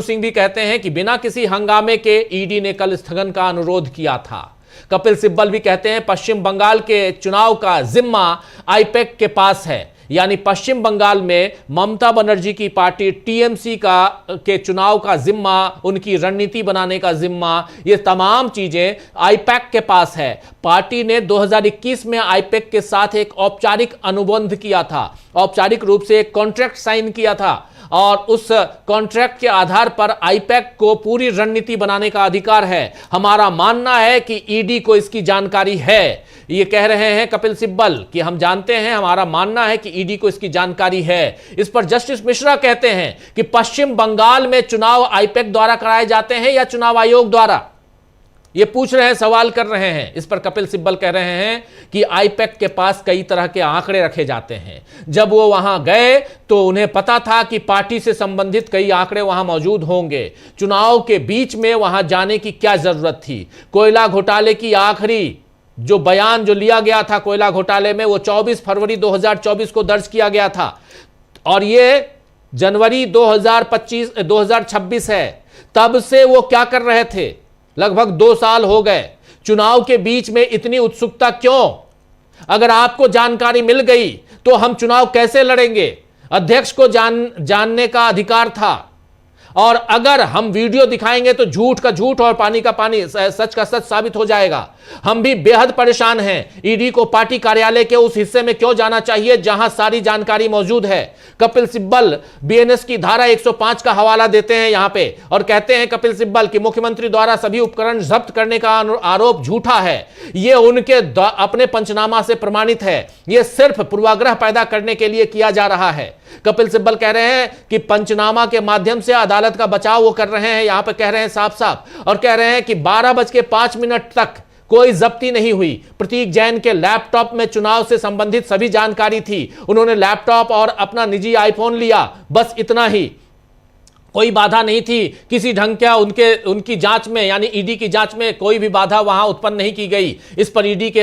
सिंघवी कहते हैं कि बिना किसी हंगामे के ईडी ने कल स्थगन का अनुरोध किया था। कपिल सिब्बल भी कहते हैं, पश्चिम बंगाल के चुनाव का जिम्मा आईपैक के पास है, यानी पश्चिम बंगाल में ममता बनर्जी की पार्टी टीएमसी के चुनाव का जिम्मा, उनकी रणनीति बनाने का जिम्मा, ये तमाम चीजें आईपैक के पास है। पार्टी ने 2021 में आईपैक के साथ एक औपचारिक अनुबंध किया था, औपचारिक रूप से एक कॉन्ट्रैक्ट साइन किया था, और उस कॉन्ट्रैक्ट के आधार पर आईपैक को पूरी रणनीति बनाने का अधिकार है। हमारा मानना है कि ईडी को इसकी जानकारी है, ये कह रहे हैं कपिल सिब्बल कि हम जानते हैं, हमारा मानना है कि ईडी को इसकी जानकारी है। इस पर जस्टिस मिश्रा कहते हैं कि पश्चिम बंगाल में चुनाव आईपैक द्वारा कराए जाते हैं या चुनाव आयोग द्वारा, ये पूछ रहे हैं, सवाल कर रहे हैं। इस पर कपिल सिब्बल कह रहे हैं कि आईपैक के पास कई तरह के आंकड़े रखे जाते हैं। जब वो वहां गए तो उन्हें पता था कि पार्टी से संबंधित कई आंकड़े वहां मौजूद होंगे। चुनाव के बीच में वहां जाने की क्या जरूरत थी? कोयला घोटाले की आखिरी जो बयान जो लिया गया था कोयला घोटाले में, वो 24 फरवरी 2024 को दर्ज किया गया था, और ये जनवरी 2026 है। तब से वो क्या कर रहे थे? लगभग 2 साल हो गए। चुनाव के बीच में इतनी उत्सुकता क्यों? अगर आपको जानकारी मिल गई तो हम चुनाव कैसे लड़ेंगे? अध्यक्ष को जानने का अधिकार था, और अगर हम वीडियो दिखाएंगे तो झूठ का झूठ और पानी का पानी, सच का सच साबित हो जाएगा। हम भी बेहद परेशान हैं। ईडी को पार्टी कार्यालय के उस हिस्से में क्यों जाना चाहिए जहां सारी जानकारी मौजूद है? कपिल सिब्बल बीएनएस की धारा 105 का हवाला देते हैं यहां पे, और कहते हैं कपिल सिब्बल कि मुख्यमंत्री द्वारा सभी उपकरण जब्त करने का आरोप झूठा है। यह उनके अपने पंचनामा से प्रमाणित है। यह सिर्फ पूर्वाग्रह पैदा करने के लिए किया जा रहा है। कपिल सिब्बल कह रहे हैं कि पंचनामा के माध्यम से अदालत का बचाव वो कर रहे हैं, यहां पे कह रहे हैं साफ साफ, और कह रहे हैं कि 12:05 तक कोई जब्ती नहीं हुई। प्रतीक जैन के लैपटॉप में चुनाव से संबंधित सभी जानकारी थी। उन्होंने लैपटॉप और अपना निजी आईफोन लिया, बस इतना ही। कोई बाधा नहीं थी किसी ढंग का उनकी जांच में, यानी ईडी की जांच में कोई भी बाधा वहां उत्पन्न नहीं की गई। इस पर ईडी के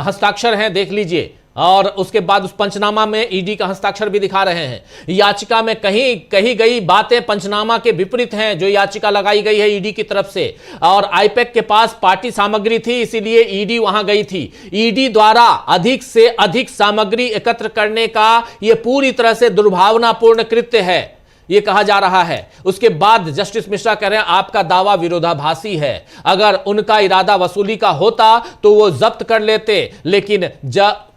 हस्ताक्षर हैं, देख लीजिए। और उसके बाद उस पंचनामा में ईडी का हस्ताक्षर भी दिखा रहे हैं। याचिका में कही गई बातें पंचनामा के विपरीत हैं, जो याचिका लगाई गई है ईडी की तरफ से। और आईपैक के पास पार्टी सामग्री थी, इसीलिए ईडी वहां गई थी। ईडी द्वारा अधिक से अधिक सामग्री एकत्र करने का यह पूरी तरह से दुर्भावनापूर्ण कृत्य है, यह कहा जा रहा है। उसके बाद जस्टिस मिश्रा कह रहे हैं आपका दावा विरोधाभासी है। अगर उनका इरादा वसूली का होता तो वो जब्त कर लेते, लेकिन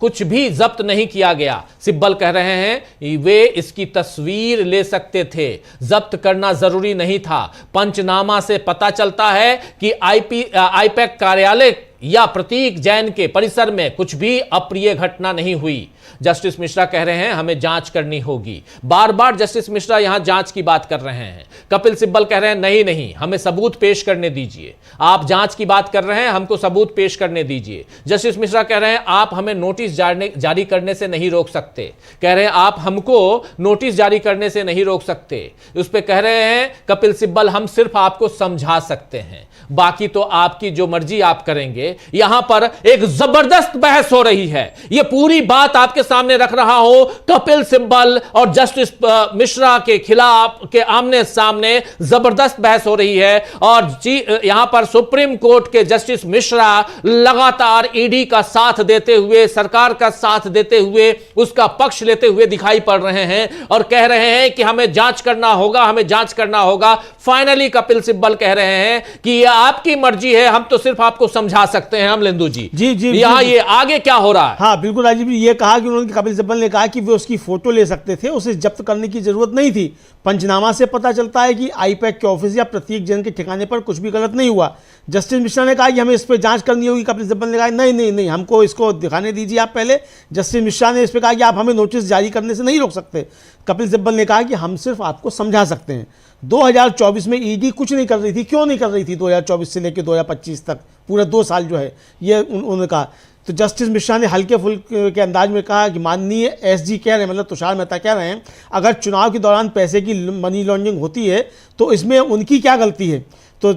कुछ भी जब्त नहीं किया गया। सिब्बल कह रहे हैं वे इसकी तस्वीर ले सकते थे, जब्त करना जरूरी नहीं था। पंचनामा से पता चलता है कि आईपैक कार्यालय या प्रतीक जैन के परिसर में कुछ भी अप्रिय घटना नहीं हुई। जस्टिस मिश्रा कह रहे हैं हमें जांच करनी होगी। बार बार जस्टिस मिश्रा यहां जांच की बात कर रहे हैं। कपिल सिब्बल कह रहे हैं नहीं नहीं, हमें सबूत पेश करने दीजिए। आप जांच की बात कर रहे हैं, हमको सबूत पेश करने दीजिए। जस्टिस मिश्रा कह रहे हैं आप हमें नोटिस जारी करने से नहीं रोक सकते। कह रहे हैं आप हमको नोटिस जारी करने से नहीं रोक सकते। उस पर कह रहे हैं कपिल सिब्बल हम सिर्फ आपको समझा सकते हैं, बाकी तो आपकी जो मर्जी आप करेंगे। यहां पर एक जबरदस्त बहस हो रही है। यह पूरी बात आपके सामने रख रहा हूं। कपिल सिब्बल और जस्टिस मिश्रा के खिलाफ के आमने सामने जबरदस्त बहस हो रही है। और यहां पर सुप्रीम कोर्ट के जस्टिस मिश्रा लगातार ईडी का साथ देते हुए, सरकार का साथ देते हुए, उसका पक्ष लेते हुए दिखाई पड़ रहे हैं और कह रहे हैं कि हमें जांच करना होगा, हमें जांच करना होगा। फाइनली कपिल सिब्बल कह रहे हैं कि यह आपकी मर्जी है, हम तो सिर्फ आपको समझा सकते हैं। हम लेंदु जी यहां ये आगे क्या हो रहा है? हाँ बिल्कुल राजीव जी, ये कहा कि उन्होंने, कपिल सिब्बल ने कहा कि वे उसकी फोटो ले सकते थे, उसे जब्त करने की जरूरत नहीं थी। पंचनामा से पता चलता है कि आईपैक के ऑफिस या प्रतीक जैन के ठिकाने पर कुछ भी गलत नहीं हुआ। जस्टिस मिश्रा ने कहा कि हमें इस पर जांच करनी होगी। कपिल सिब्बल ने कहा नहीं नहीं नहीं, हमको इसको दिखाने दीजिए आप पहले। जस्टिस मिश्रा ने इस पर कहा कि आप हमें नोटिस जारी करने से नहीं रोक सकते। कपिल सिब्बल ने कहा कि हम सिर्फ आपको समझा सकते हैं। 2024 में ईडी कुछ नहीं कर रही थी। क्यों नहीं कर रही थी 2024 से लेकर 2025 तक, पूरा 2 साल जो है, ये उन्होंने कहा। तो जस्टिस मिश्रा ने हल्के फुल्के के अंदाज में कहा कि माननीय एसजी कह रहे हैं, मतलब तुषार मेहता कह रहे हैं, अगर चुनाव के दौरान पैसे की मनी लॉन्ड्रिंग होती है तो इसमें उनकी क्या गलती है? तो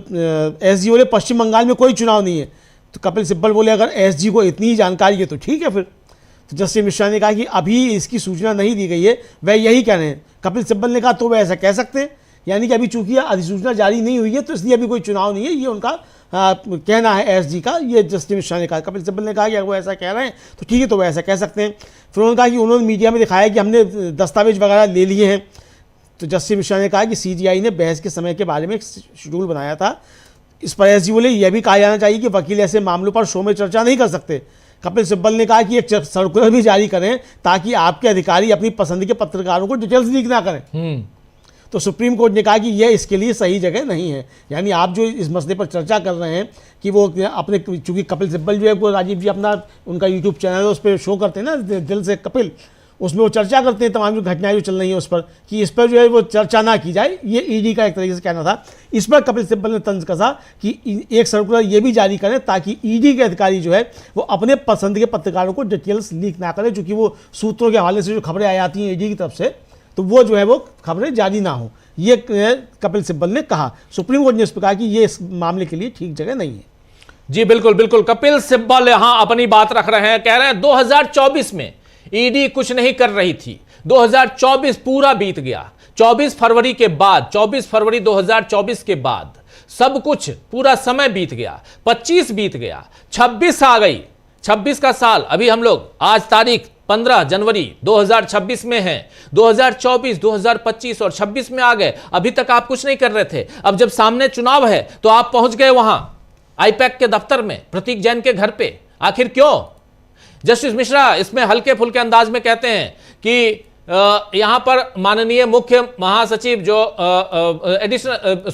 एसजी बोले पश्चिम बंगाल में कोई चुनाव नहीं है। तो कपिल सिब्बल बोले अगर एसजी को इतनी जानकारी है तो ठीक है फिर। तो जस्टिस मिश्रा ने कहा कि अभी इसकी सूचना नहीं दी गई है, वह यही कह रहे हैं। कपिल सिब्बल ने कहा तो वह ऐसा कह सकते हैं, यानी कि अभी चूंकि अधिसूचना जारी नहीं हुई है तो इसलिए अभी कोई चुनाव नहीं है, ये उनका कहना है एसजी का। ये जस्टिस मिश्रा ने कहा। कपिल सिब्बल ने कहा कि अगर वो ऐसा कह रहे हैं तो ठीक है, तो वो ऐसा कह सकते हैं। फिर उन्होंने कहा कि उन्होंने मीडिया में दिखाया कि हमने दस्तावेज वगैरह ले लिए हैं। तो जस्टिस मिश्रा ने कहा कि सीजीआई ने बहस के समय के बारे में एक शेड्यूल बनाया था। इस पर एसजी बोले यह भी कहा जाना चाहिए कि वकील ऐसे मामलों पर शो में चर्चा नहीं कर सकते। कपिल सिब्बल ने कहा कि एक सर्कुलर भी जारी करें ताकि आपके अधिकारी अपनी पसंद के पत्रकारों को डिटेल्स लीक ना करें। तो सुप्रीम कोर्ट ने कहा कि यह इसके लिए सही जगह नहीं है। यानी आप जो इस मसले पर चर्चा कर रहे हैं कि वो अपने, चूंकि कपिल सिब्बल जो है वो राजीव जी अपना उनका यूट्यूब चैनल है उस पर शो करते हैं ना, दिल से कपिल, उसमें वो चर्चा करते हैं तमाम जो घटनाएं जो चल रही हैं उस पर, कि इस पर जो है वो चर्चा ना की जाए। ये ईडी का एक तरीके से कहना था। इस पर कपिल सिब्बल ने तंज कसा कि एक सर्कुलर ये भी जारी करें ताकि ईडी के अधिकारी जो है वो अपने पसंद के पत्रकारों को डिटेल्स लीक ना करें, चूँकि वो सूत्रों के हवाले से जो खबरें आई आती हैं ईडी की तरफ से, तो वो जो है वो खबरें जारी ना हो। ये कपिल सिब्बल ने कहा। सुप्रीम कोर्ट ने इस पर कहा कि ये इस मामले के लिए ठीक जगह नहीं है। जी बिल्कुल बिल्कुल, कपिल सिब्बल यहां अपनी बात रख रहे हैं। कह रहे हैं 2024 में ईडी कुछ नहीं कर रही थी। 2024 पूरा बीत गया। 24 फरवरी के बाद, 24 फरवरी 2024 के बाद सब कुछ, पूरा समय बीत गया, 25 बीत गया, 26 आ गई, 26 का साल, अभी हम लोग आज तारीख 15 जनवरी 2026 में है, 2024, 2025 और 26 में आ गए, अभी तक आप कुछ नहीं कर रहे थे। अब जब सामने चुनाव है तो आप पहुंच गए वहां आईपैक के दफ्तर में, प्रतीक जैन के घर पे। आखिर क्यों? जस्टिस मिश्रा इसमें हल्के फुल्के अंदाज में कहते हैं कि यहां पर माननीय मुख्य महासचिव जो एडिशनल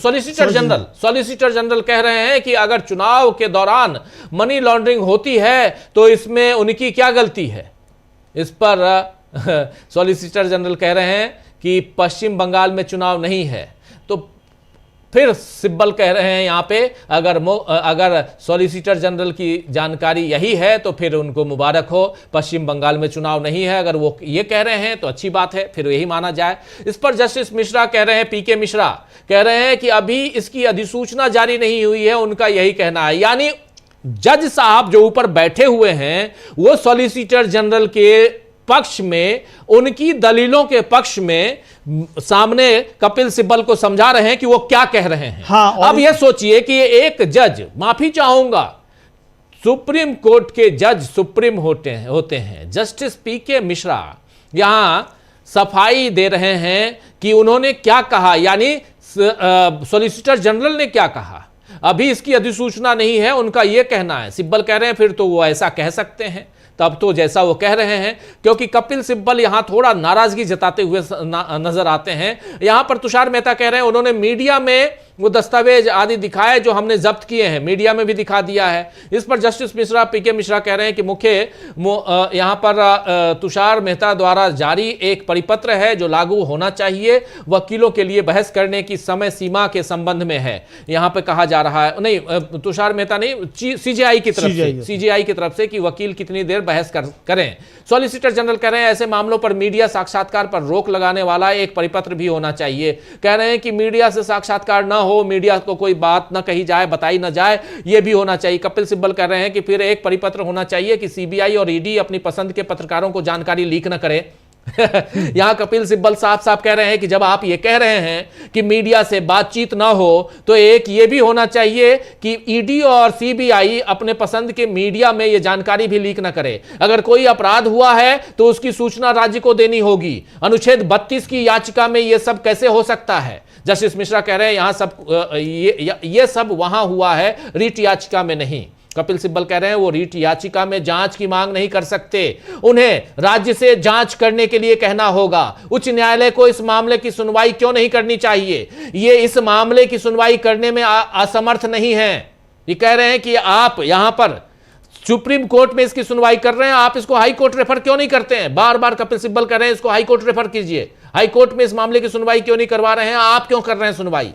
सॉलिसिटर जनरल कह रहे हैं कि अगर चुनाव के दौरान मनी लॉन्ड्रिंग होती है तो इसमें उनकी क्या गलती है। इस पर सॉलिसिटर जनरल कह रहे हैं कि पश्चिम बंगाल में चुनाव नहीं है। तो फिर सिब्बल कह रहे हैं यहां पे अगर सॉलिसिटर जनरल की जानकारी यही है तो फिर उनको मुबारक हो, पश्चिम बंगाल में चुनाव नहीं है। अगर वो ये कह रहे हैं तो अच्छी बात है, फिर यही माना जाए। इस पर जस्टिस मिश्रा कह रहे हैं, पीके मिश्रा कह रहे हैं कि अभी इसकी अधिसूचना जारी नहीं हुई है, उनका यही कहना है। यानी जज साहब जो ऊपर बैठे हुए हैं वो सॉलिसिटर जनरल के पक्ष में, उनकी दलीलों के पक्ष में सामने कपिल सिब्बल को समझा रहे हैं कि वो क्या कह रहे हैं। हाँ, अब ये सोचिए कि एक जज, माफी चाहूंगा, सुप्रीम कोर्ट के जज सुप्रीम होते हैं, जस्टिस पीके मिश्रा यहां सफाई दे रहे हैं कि उन्होंने क्या कहा, यानी सॉलिसिटर जनरल ने क्या कहा। अभी इसकी अधिसूचना नहीं है, उनका यह कहना है। सिब्बल कह रहे हैं फिर तो वो ऐसा कह सकते हैं, तब तो जैसा वो कह रहे हैं, क्योंकि कपिल सिब्बल यहां थोड़ा नाराजगी जताते हुए नजर आते हैं। यहां पर तुषार मेहता कह रहे हैं उन्होंने मीडिया में वो दस्तावेज आदि दिखाए जो हमने जब्त किए हैं, मीडिया में भी दिखा दिया है। इस पर जस्टिस मिश्रा, पीके मिश्रा कह रहे हैं कि मुख्य यहां पर तुषार मेहता द्वारा जारी एक परिपत्र है जो लागू होना चाहिए, वकीलों के लिए बहस करने की समय सीमा के संबंध में है। यहां पे कहा जा रहा है, नहीं तुषार मेहता नहीं, सीजेआई की तरफ से कि वकील कितनी देर बहस करें। सॉलिसिटर जनरल कह रहे हैं ऐसे मामलों पर मीडिया साक्षात्कार पर रोक लगाने वाला एक परिपत्र भी होना चाहिए। कह रहे हैं कि मीडिया से साक्षात्कार ना हो, मीडिया को कोई बात ना कही जाए, बताई ना जाए, यह भी होना चाहिए। कपिल सिब्बल कह रहे हैं कि फिर एक परिपत्र होना चाहिए कि सीबीआई और ईडी अपनी पसंद के पत्रकारों को जानकारी लीक ना करे। यहां कपिल सिब्बल साफ साफ कह रहे हैं कि जब आप ये कह रहे हैं कि मीडिया से बातचीत ना हो तो एक ये भी होना चाहिए कि ईडी और सीबीआई अपने पसंद के मीडिया में ये जानकारी भी लीक ना करे। अगर कोई अपराध हुआ है तो उसकी सूचना राज्य को देनी होगी। अनुच्छेद 32 की याचिका में यह सब कैसे हो सकता है? जस्टिस मिश्रा कह रहे हैं यहां सब ये सब वहां हुआ है, रिट याचिका में नहीं। कपिल सिब्बल कह रहे हैं वो रीट याचिका में जांच की मांग नहीं कर सकते, उन्हें राज्य से जांच करने के लिए कहना होगा। उच्च न्यायालय को इस मामले की सुनवाई क्यों नहीं करनी चाहिए? ये इस मामले की सुनवाई करने में असमर्थ नहीं है। ये कह रहे हैं कि आप यहां पर सुप्रीम कोर्ट में इसकी सुनवाई कर रहे हैं, आप इसको हाई कोर्ट रेफर क्यों नहीं करते हैं? बार बार कपिल सिब्बल कह रहे हैं इसको हाई कोर्ट रेफर कीजिए, हाई कोर्ट में इस मामले की सुनवाई क्यों नहीं करवा रहे हैं? आप क्यों कर रहे हैं सुनवाई?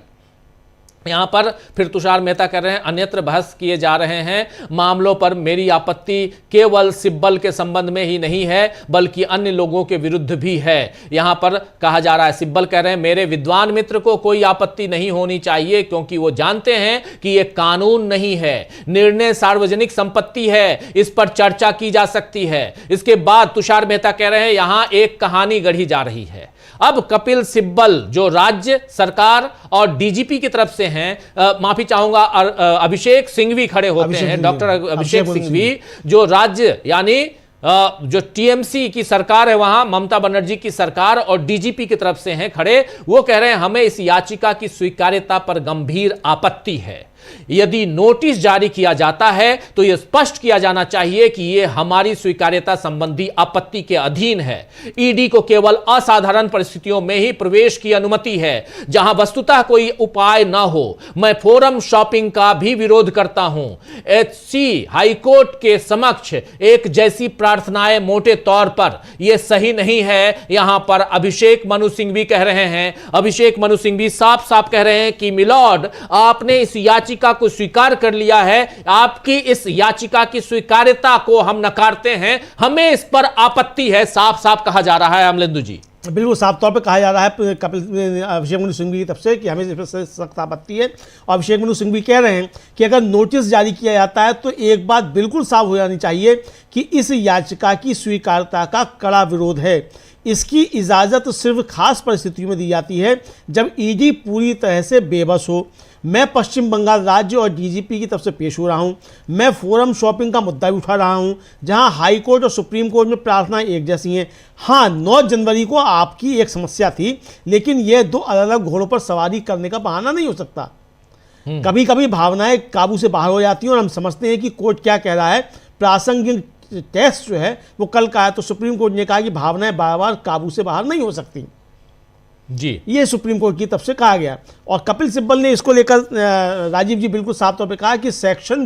यहां पर फिर तुषार मेहता कर रहे हैं अन्यत्र बहस किए जा रहे हैं मामलों पर। मेरी आपत्ति केवल सिब्बल के संबंध में ही नहीं है बल्कि अन्य लोगों के विरुद्ध भी है। यहां पर कहा जा रहा है, सिब्बल कह रहे हैं मेरे विद्वान मित्र को कोई आपत्ति नहीं होनी चाहिए क्योंकि वो जानते हैं कि यह कानून नहीं है, निर्णय सार्वजनिक संपत्ति है, इस पर चर्चा की जा सकती है। इसके बाद तुषार मेहता कह रहे हैं यहां एक कहानी गढ़ी जा रही है। अब कपिल सिब्बल जो राज्य सरकार और डीजीपी की तरफ से हैं, माफी चाहूंगा, अभिषेक सिंघवी खड़े होते हैं, डॉक्टर अभिषेक सिंघवी जो राज्य यानी जो टीएमसी की सरकार है वहां ममता बनर्जी की सरकार और डीजीपी की तरफ से हैं खड़े। वो कह रहे हैं हमें इस याचिका की स्वीकार्यता पर गंभीर आपत्ति है। यदि नोटिस जारी किया जाता है तो यह स्पष्ट किया जाना चाहिए कि यह हमारी स्वीकार्यता संबंधी आपत्ति के अधीन है। ईडी को केवल असाधारण परिस्थितियों में ही प्रवेश की अनुमति है जहां वस्तुतः कोई उपाय ना हो। मैं फोरम शॉपिंग का भी विरोध करता हूं। एचसी हाईकोर्ट के समक्ष एक जैसी प्रार्थनाएं मोटे तौर पर यह सही नहीं है। यहां पर अभिषेक मनु सिंघवी कह रहे हैं, अभिषेक मनु सिंघवी साफ साफ कह रहे हैं कि मिलॉर्ड आपने इस याचिका को स्वीकार कर लिया है, आपकी इस याचिका की स्वीकार्यता को हम नकारते हैं, हमें इस पर आपत्ति है। साफ साफ कहा जा रहा है अमलेंदु जी। बिल्कुल साफ तौर पे कहा जा रहा है कपिल अभिषेक मनु सिंघवी की तरफ से कि हमें इस पर सख्त आपत्ति है। और अभिषेक मनु सिंघवी कह रहे हैं कि अगर नोटिस जारी किया जाता है तो एक बात बिल्कुल साफ हो जानी चाहिए कि इस याचिका की स्वीकार्यता का कड़ा विरोध है। इसकी इजाज़त सिर्फ खास परिस्थितियों में दी जाती है जब ईडी पूरी तरह से बेबस हो। मैं पश्चिम बंगाल राज्य और डीजीपी की तरफ से पेश हो रहा हूं। मैं फोरम शॉपिंग का मुद्दा भी उठा रहा हूं, जहां हाई कोर्ट और सुप्रीम कोर्ट में प्रार्थनाएं एक जैसी हैं। हाँ, 9 जनवरी को आपकी एक समस्या थी, लेकिन यह 2 अलग अलग घोड़ों पर सवारी करने का बहाना नहीं हो सकता। कभी कभी भावनाएं काबू से बाहर हो जाती हैं और हम समझते हैं कि कोर्ट क्या कह रहा है। प्रासंगिक टेस्ट जो है वो कल का है, तो सुप्रीम कोर्ट ने कहा कि भावनाएं बार बार काबू से बाहर नहीं हो सकती जी, ये सुप्रीम कोर्ट की तरफ से कहा गया। और कपिल सिब्बल ने इसको लेकर राजीव जी बिल्कुल साफ तौर पे कहा कि सेक्शन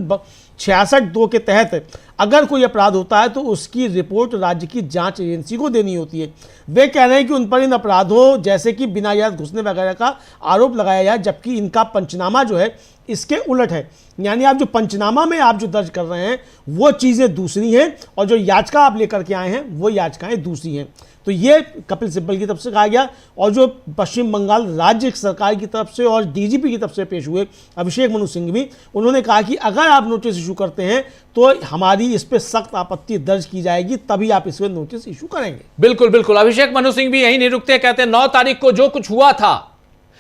66(2) के तहत अगर कोई अपराध होता है तो उसकी रिपोर्ट राज्य की जांच एजेंसी को देनी होती है। वे कह रहे हैं कि उन पर इन अपराधों जैसे कि बिना इजाजत घुसने वगैरह का आरोप लगाया जाए, जबकि इनका पंचनामा जो है इसके उलट है। यानी आप जो पंचनामा में आप जो दर्ज कर रहे हैं वो चीज़ें दूसरी हैं और जो याचिका आप लेकर के आए हैं वो याचिकाएं दूसरी हैं। तो ये कपिल सिब्बल की तरफ से कहा गया। और जो पश्चिम बंगाल राज्य सरकार की तरफ से और डीजीपी की तरफ से पेश हुए अभिषेक मनु सिंघवी, उन्होंने कहा कि अगर आप नोटिस इशू करते हैं तो हमारी इस पर सख्त आपत्ति दर्ज की जाएगी, तभी आप इस पर नोटिस इशू करेंगे। बिल्कुल बिल्कुल। अभिषेक मनु सिंघवी यही नहीं रुकते, कहते हैं 9 तारीख को जो कुछ हुआ था,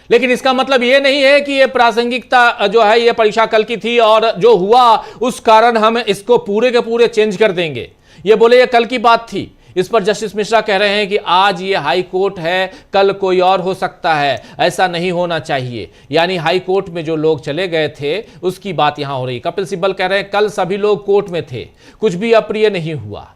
लेकिन इसका मतलब यह नहीं है कि यह प्रासंगिकता जो है यह परीक्षा कल की थी और जो हुआ उस कारण हम इसको पूरे के पूरे चेंज कर देंगे। ये बोले ये कल की बात थी। इस पर जस्टिस मिश्रा कह रहे हैं कि आज ये हाई कोर्ट है, कल कोई और हो सकता है, ऐसा नहीं होना चाहिए। यानी हाई कोर्ट में जो लोग चले गए थे उसकी बात यहां हो रही। कपिल सिब्बल कह रहे हैं कल सभी लोग कोर्ट में थे, कुछ भी अप्रिय नहीं हुआ।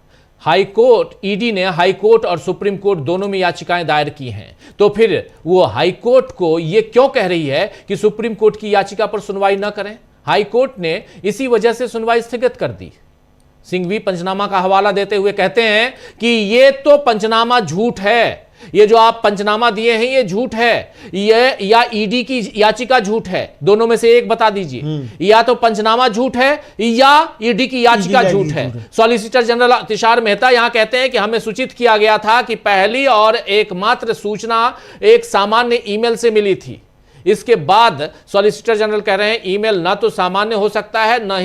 हाई कोर्ट, ईडी ने हाई कोर्ट और सुप्रीम कोर्ट दोनों में याचिकाएं दायर की हैं, तो फिर वो हाई कोर्ट को ये क्यों कह रही है कि सुप्रीम कोर्ट की याचिका पर सुनवाई न करें? हाई कोर्ट ने इसी वजह से सुनवाई स्थगित कर दी। सिंघवी पंचनामा का हवाला देते हुए कहते हैं कि ये तो पंचनामा झूठ है, ये जो आप पंचनामा दिए हैं ये झूठ है, ये या ईडी की याचिका झूठ है, दोनों में से एक बता दीजिए। या तो पंचनामा झूठ है या ईडी की याचिका झूठ है। सॉलिसिटर जनरल तुषार मेहता यहां कहते हैं कि हमें सूचित किया गया था कि पहली और एकमात्र सूचना एक सामान्य ईमेल से मिली थी। इसके बाद सॉलिसिटर जनरल कह रहे हैं ईमेल ना तो सामान्य हो सकता है न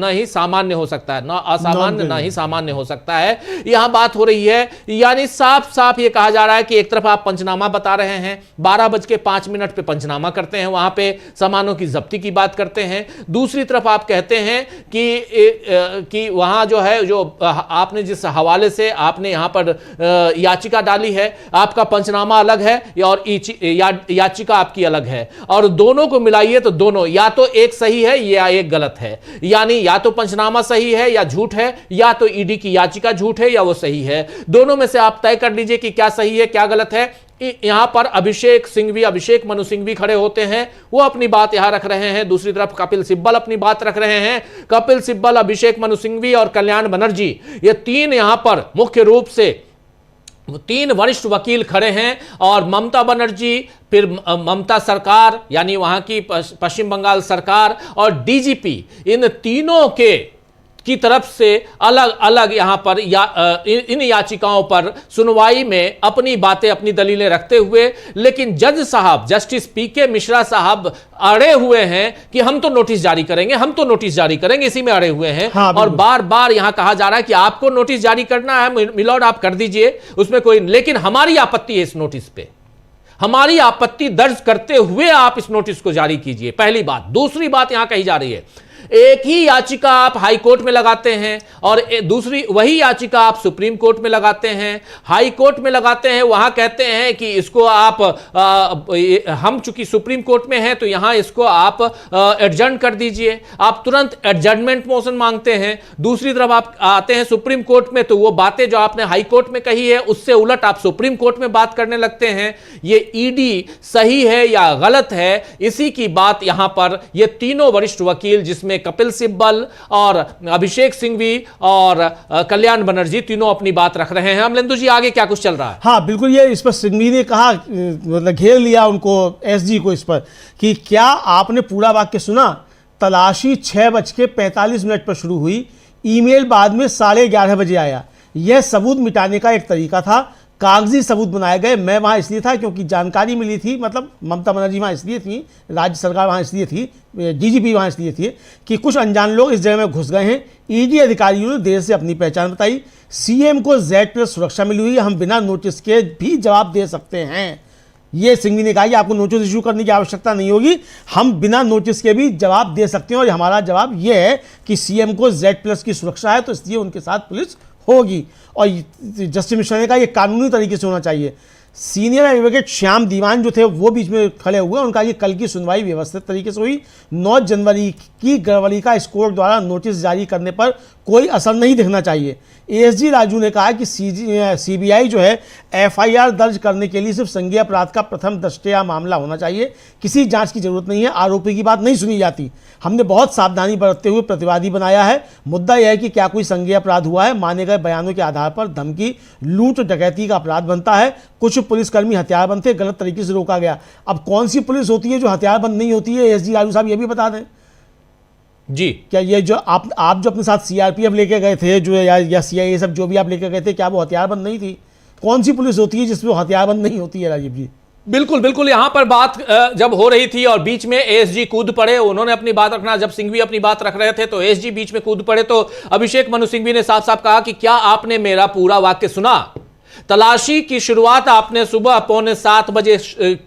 ही सामान्य हो सकता है, ना असामान्य ना ही सामान्य हो सकता है। यहां बात हो रही है, यानी साफ साफ यह कहा जा रहा है कि एक तरफ आप पंचनामा बता रहे हैं, 12:05 पे पंचनामा करते हैं, वहां पे सामानों की जब्ती की बात करते हैं। दूसरी तरफ आप कहते हैं कि वहां जो है, जो आपने जिस हवाले से आपने यहां पर याचिका डाली है, आपका पंचनामा अलग है और याचिका आपकी अलग है, और दोनों को मिलाइए तो दोनों या तो एक सही है या एक गलत है। यानी या तो पंचनामा सही है या झूठ है, या तो ईडी की याचिका झूठ है या वो सही है। दोनों में से आप तय कर लीजिए कि क्या सही है क्या गलत है। यहां पर अभिषेक मनु सिंघवी खड़े होते हैं, वो अपनी बात यहां रख रहे हैं। दूसरी तरफ कपिल सिब्बल अपनी बात रख रहे हैं। कपिल सिब्बल, अभिषेक मनु सिंघवी और कल्याण बनर्जी, ये तीन यहां पर मुख्य रूप से 3 वरिष्ठ वकील खड़े हैं। और ममता बनर्जी, फिर ममता सरकार यानी वहां की पश्चिम बंगाल सरकार और डीजीपी, इन तीनों की तरफ से अलग अलग यहां पर इन याचिकाओं पर सुनवाई में अपनी बातें, अपनी दलीलें रखते हुए, लेकिन जज साहब, जस्टिस पीके मिश्रा साहब अड़े हुए हैं कि हम तो नोटिस जारी करेंगे, हम तो नोटिस जारी करेंगे, इसी में अड़े हुए हैं। हाँ, और बार बार यहां कहा जा रहा है कि आपको नोटिस जारी करना है मिलॉर्ड, आप कर दीजिए, उसमें कोई, लेकिन हमारी आपत्ति है इस नोटिस पे, हमारी आपत्ति दर्ज करते हुए आप इस नोटिस को जारी कीजिए। पहली बात। दूसरी बात यहां कही जा रही है, एक ही याचिका आप हाई कोर्ट में लगाते हैं और दूसरी वही याचिका आप सुप्रीम कोर्ट में लगाते हैं। हाई कोर्ट में लगाते हैं, वहां कहते हैं कि इसको आप हम चूंकि सुप्रीम कोर्ट में हैं तो यहां इसको आप एडजर्न कर दीजिए, आप तुरंत एडजर्नमेंट मोशन मांगते हैं। दूसरी तरफ आप आते हैं सुप्रीम कोर्ट में तो वो बातें जो आपने हाई कोर्ट में कही है उससे उलट आप सुप्रीम कोर्ट में बात करने लगते हैं। ये ईडी सही है या गलत है, इसी की बात यहां पर ये तीनों वरिष्ठ वकील, जिसमें कपिल सिब्बल और अभिषेक सिंघवी और कल्याण बनर्जी, तीनों अपनी बात रख रहे हैं। अमलेंदु जी, आगे क्या कुछ चल रहा है? हाँ बिल्कुल, ये इस पर सिंघवी ने कहा, मतलब घेर लिया उनको, एसजी को, इस पर कि क्या आपने पूरा वाक्य सुना? तलाशी 6:45 पर शुरू हुई, ईमेल बाद में 11:30 बजे आया। यह सबूत मिटाने का एक तरीका था, कागजी सबूत बनाए गए। मैं वहाँ इसलिए था क्योंकि जानकारी मिली थी, मतलब ममता बनर्जी वहाँ इसलिए थी, राज्य सरकार वहाँ इसलिए थी, डीजीपी वहाँ इसलिए थी कि कुछ अनजान लोग इस जगह में घुस गए हैं। ईडी अधिकारियों ने देर से अपनी पहचान बताई। सीएम को Z+ सुरक्षा मिली हुई, हम बिना नोटिस के भी जवाब दे सकते हैं। ये सिंघवी ने कहा कि आपको नोटिस इशू करने की आवश्यकता नहीं होगी, हम बिना नोटिस के भी जवाब दे सकते हैं और हमारा जवाब ये है कि सीएम को Z+ की सुरक्षा है तो इसलिए उनके साथ पुलिस होगी। और जस्टिस मिश्रा ने कहा यह कानूनी तरीके से होना चाहिए। सीनियर एडवोकेट श्याम दीवान जो थे वो बीच में खड़े हुए, उनका ये कल की सुनवाई व्यवस्थित तरीके से हुई। 9 जनवरी की गढ़वालिका कोर्ट द्वारा नोटिस जारी करने पर कोई असर नहीं दिखना चाहिए। एएसजी राजू ने कहा कि सीबीआई जो है एफआईआर दर्ज करने के लिए सिर्फ संज्ञेय अपराध का प्रथम दृष्टया मामला होना चाहिए, किसी जांच की जरूरत नहीं है, आरोपी की बात नहीं सुनी जाती। हमने बहुत सावधानी बरतते हुए प्रतिवादी बनाया है। मुद्दा यह है कि क्या कोई संज्ञेय अपराध हुआ है। माने गए बयानों के आधार पर धमकी, लूट, डकैती का अपराध बनता है। कुछ पुलिसकर्मी हथियारबंद थे, गलत तरीके से रोका गया। अब कौन सी पुलिस होती है जो हथियारबंद नहीं होती है, एएसजी राजू साहब ये भी बता दें जी। क्या ये जो आप जो अपने साथ सीआरपीएफ लेके गए थे जो या सीआईए सब जो भी आप लेके गए थे, क्या वो हथियारबंद नहीं थी? कौन सी पुलिस होती है जिसमें हथियारबंद नहीं होती है राजीव जी? बिल्कुल बिल्कुल, यहां पर बात जब हो रही थी और बीच में एएसजी कूद पड़े, उन्होंने अपनी बात रखना, जब सिंघवी अपनी बात रख रहे थे तो एएसजी बीच में कूद पड़े, तो अभिषेक मनु सिंघवी ने साफ साफ कहा कि क्या आपने मेरा पूरा वाक्य सुना? तलाशी की शुरुआत आपने सुबह 6:45 बजे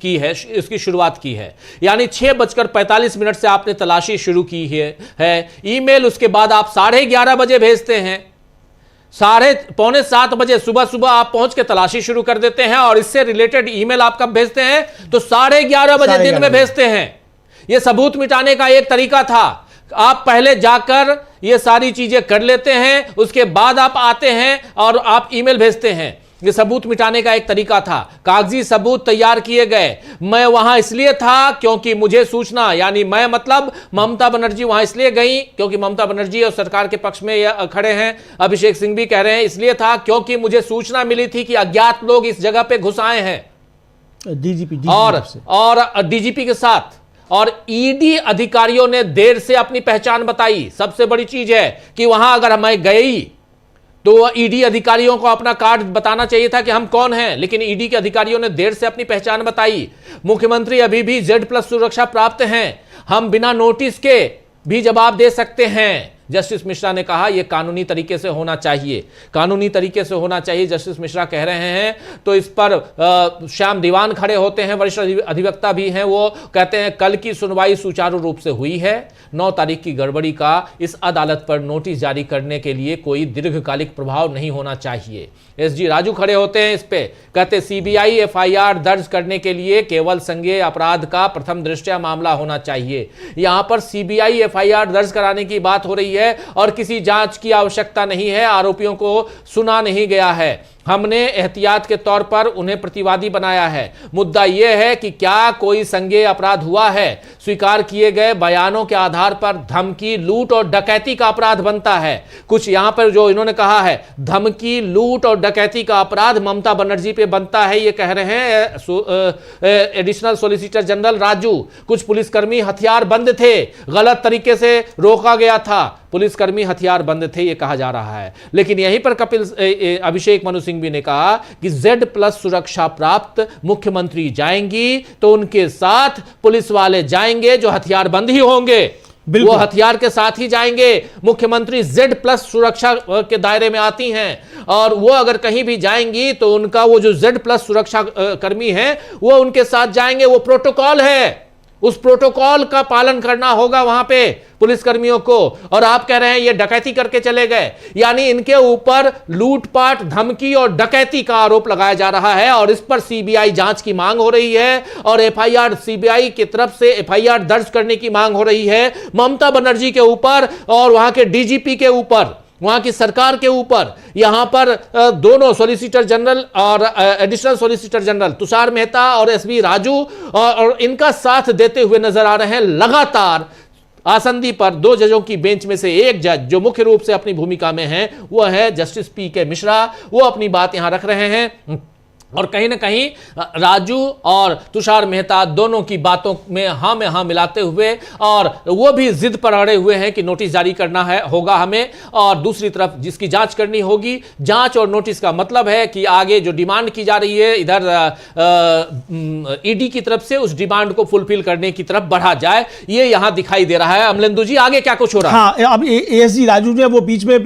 की है, इसकी शुरुआत की है, यानी 6:45 से आपने तलाशी शुरू की है। ईमेल उसके बाद आप 11:30 बजे भेजते हैं, 6:45 बजे सुबह सुबह आप पहुंच के तलाशी शुरू कर देते हैं और इससे रिलेटेड ईमेल आप कब भेजते हैं? तो 11:30 बजे दिन में भेजते हैं। यह सबूत मिटाने का एक तरीका था। आप पहले जाकर ये सारी चीजें कर लेते हैं, उसके बाद आप आते हैं और आप ईमेल भेजते हैं। ये सबूत मिटाने का एक तरीका था। कागजी सबूत तैयार किए गए। मैं वहां इसलिए था क्योंकि मुझे सूचना, यानी मैं मतलब ममता बनर्जी वहां इसलिए गई क्योंकि ममता बनर्जी और सरकार के पक्ष में खड़े हैं। अभिषेक सिंघवी कह रहे हैं इसलिए था क्योंकि मुझे सूचना मिली थी कि अज्ञात लोग इस जगह पे घुस आए हैं, डीजीपी और डीजीपी के साथ, और ईडी अधिकारियों ने देर से अपनी पहचान बताई। सबसे बड़ी चीज है कि वहां अगर मैं गई तो ईडी अधिकारियों को अपना कार्ड बताना चाहिए था कि हम कौन हैं, लेकिन ईडी के अधिकारियों ने देर से अपनी पहचान बताई। मुख्यमंत्री अभी भी Z+ सुरक्षा प्राप्त हैं, हम बिना नोटिस के भी जवाब दे सकते हैं। जस्टिस मिश्रा ने कहा यह कानूनी तरीके से होना चाहिए, कानूनी तरीके से होना चाहिए, जस्टिस मिश्रा कह रहे हैं। तो इस पर श्याम दीवान खड़े होते हैं, वरिष्ठ अधिवक्ता भी हैं, वो कहते हैं कल की सुनवाई सुचारू रूप से हुई है। 9 तारीख की गड़बड़ी का इस अदालत पर नोटिस जारी करने के लिए कोई दीर्घकालिक प्रभाव नहीं होना चाहिए। एसजी राजू खड़े होते हैं इस पे, कहते सीबीआई एफआईआर दर्ज करने के लिए केवल संज्ञेय अपराध का प्रथम दृष्टया मामला होना चाहिए। यहां पर सीबीआई एफआईआर दर्ज कराने की बात हो रही है और किसी जांच की आवश्यकता नहीं है, आरोपियों को सुना नहीं गया है। हमने एहतियात के तौर पर उन्हें प्रतिवादी बनाया है। मुद्दा यह है कि क्या कोई संज्ञेय अपराध हुआ है। स्वीकार किए गए बयानों के आधार पर धमकी, लूट और डकैती का अपराध बनता है। कुछ यहां पर जो इन्होंने कहा है, धमकी, लूट और डकैती का अपराध ममता बनर्जी पे बनता है, ये कह रहे हैं एडिशनल सॉलिसिटर जनरल राजू। कुछ पुलिसकर्मी हथियार बंद थे, गलत तरीके से रोका गया था, पुलिसकर्मी हथियार बंद थे, ये कहा जा रहा है। लेकिन यहीं पर अभिषेक मनु सिंघवी ने कहा कि Z+ सुरक्षा प्राप्त मुख्यमंत्री जाएंगी तो उनके साथ पुलिस वाले जाएंगे जो हथियार बंद ही होंगे, वो हथियार के साथ ही जाएंगे। मुख्यमंत्री Z+ सुरक्षा के दायरे में आती हैं और वो अगर कहीं भी जाएंगी तो उनका वो जो Z+ सुरक्षा कर्मी हैं वो उनके साथ जाएंगे। वो प्रोटोकॉल है, उस प्रोटोकॉल का पालन करना होगा वहां पे पुलिसकर्मियों को। और आप कह रहे हैं ये डकैती करके चले गए, यानी इनके ऊपर लूटपाट, धमकी और डकैती का आरोप लगाया जा रहा है और इस पर सीबीआई जांच की मांग हो रही है और एफआईआर, सीबीआई की तरफ से एफआईआर दर्ज करने की मांग हो रही है ममता बनर्जी के ऊपर और वहां के डीजीपी के ऊपर, वहां की सरकार के ऊपर। यहां पर दोनों सॉलिसिटर जनरल और additional solicitor general Tushar Mehta और एसबी राजू और इनका साथ देते हुए नजर आ रहे हैं। लगातार आसंदी पर 2 जजों की बेंच में से एक जज जो मुख्य रूप से अपनी भूमिका में है वो है जस्टिस PK मिश्रा, वो अपनी बात यहां रख रहे हैं और कहीं ना कहीं राजू और तुषार मेहता दोनों की बातों में हाँ मिलाते हुए और वो भी जिद पर अड़े हुए हैं कि नोटिस जारी करना होगा हमें, और दूसरी तरफ जिसकी जांच करनी होगी। जांच और नोटिस का मतलब है कि आगे जो डिमांड की जा रही है इधर ईडी की तरफ से, उस डिमांड को फुलफिल करने की तरफ बढ़ा जाए, ये यहां दिखाई दे रहा है। अमलेंदु जी आगे क्या कुछ हो रहा है? हाँ, अब एएसजी राजू जो है वो बीच में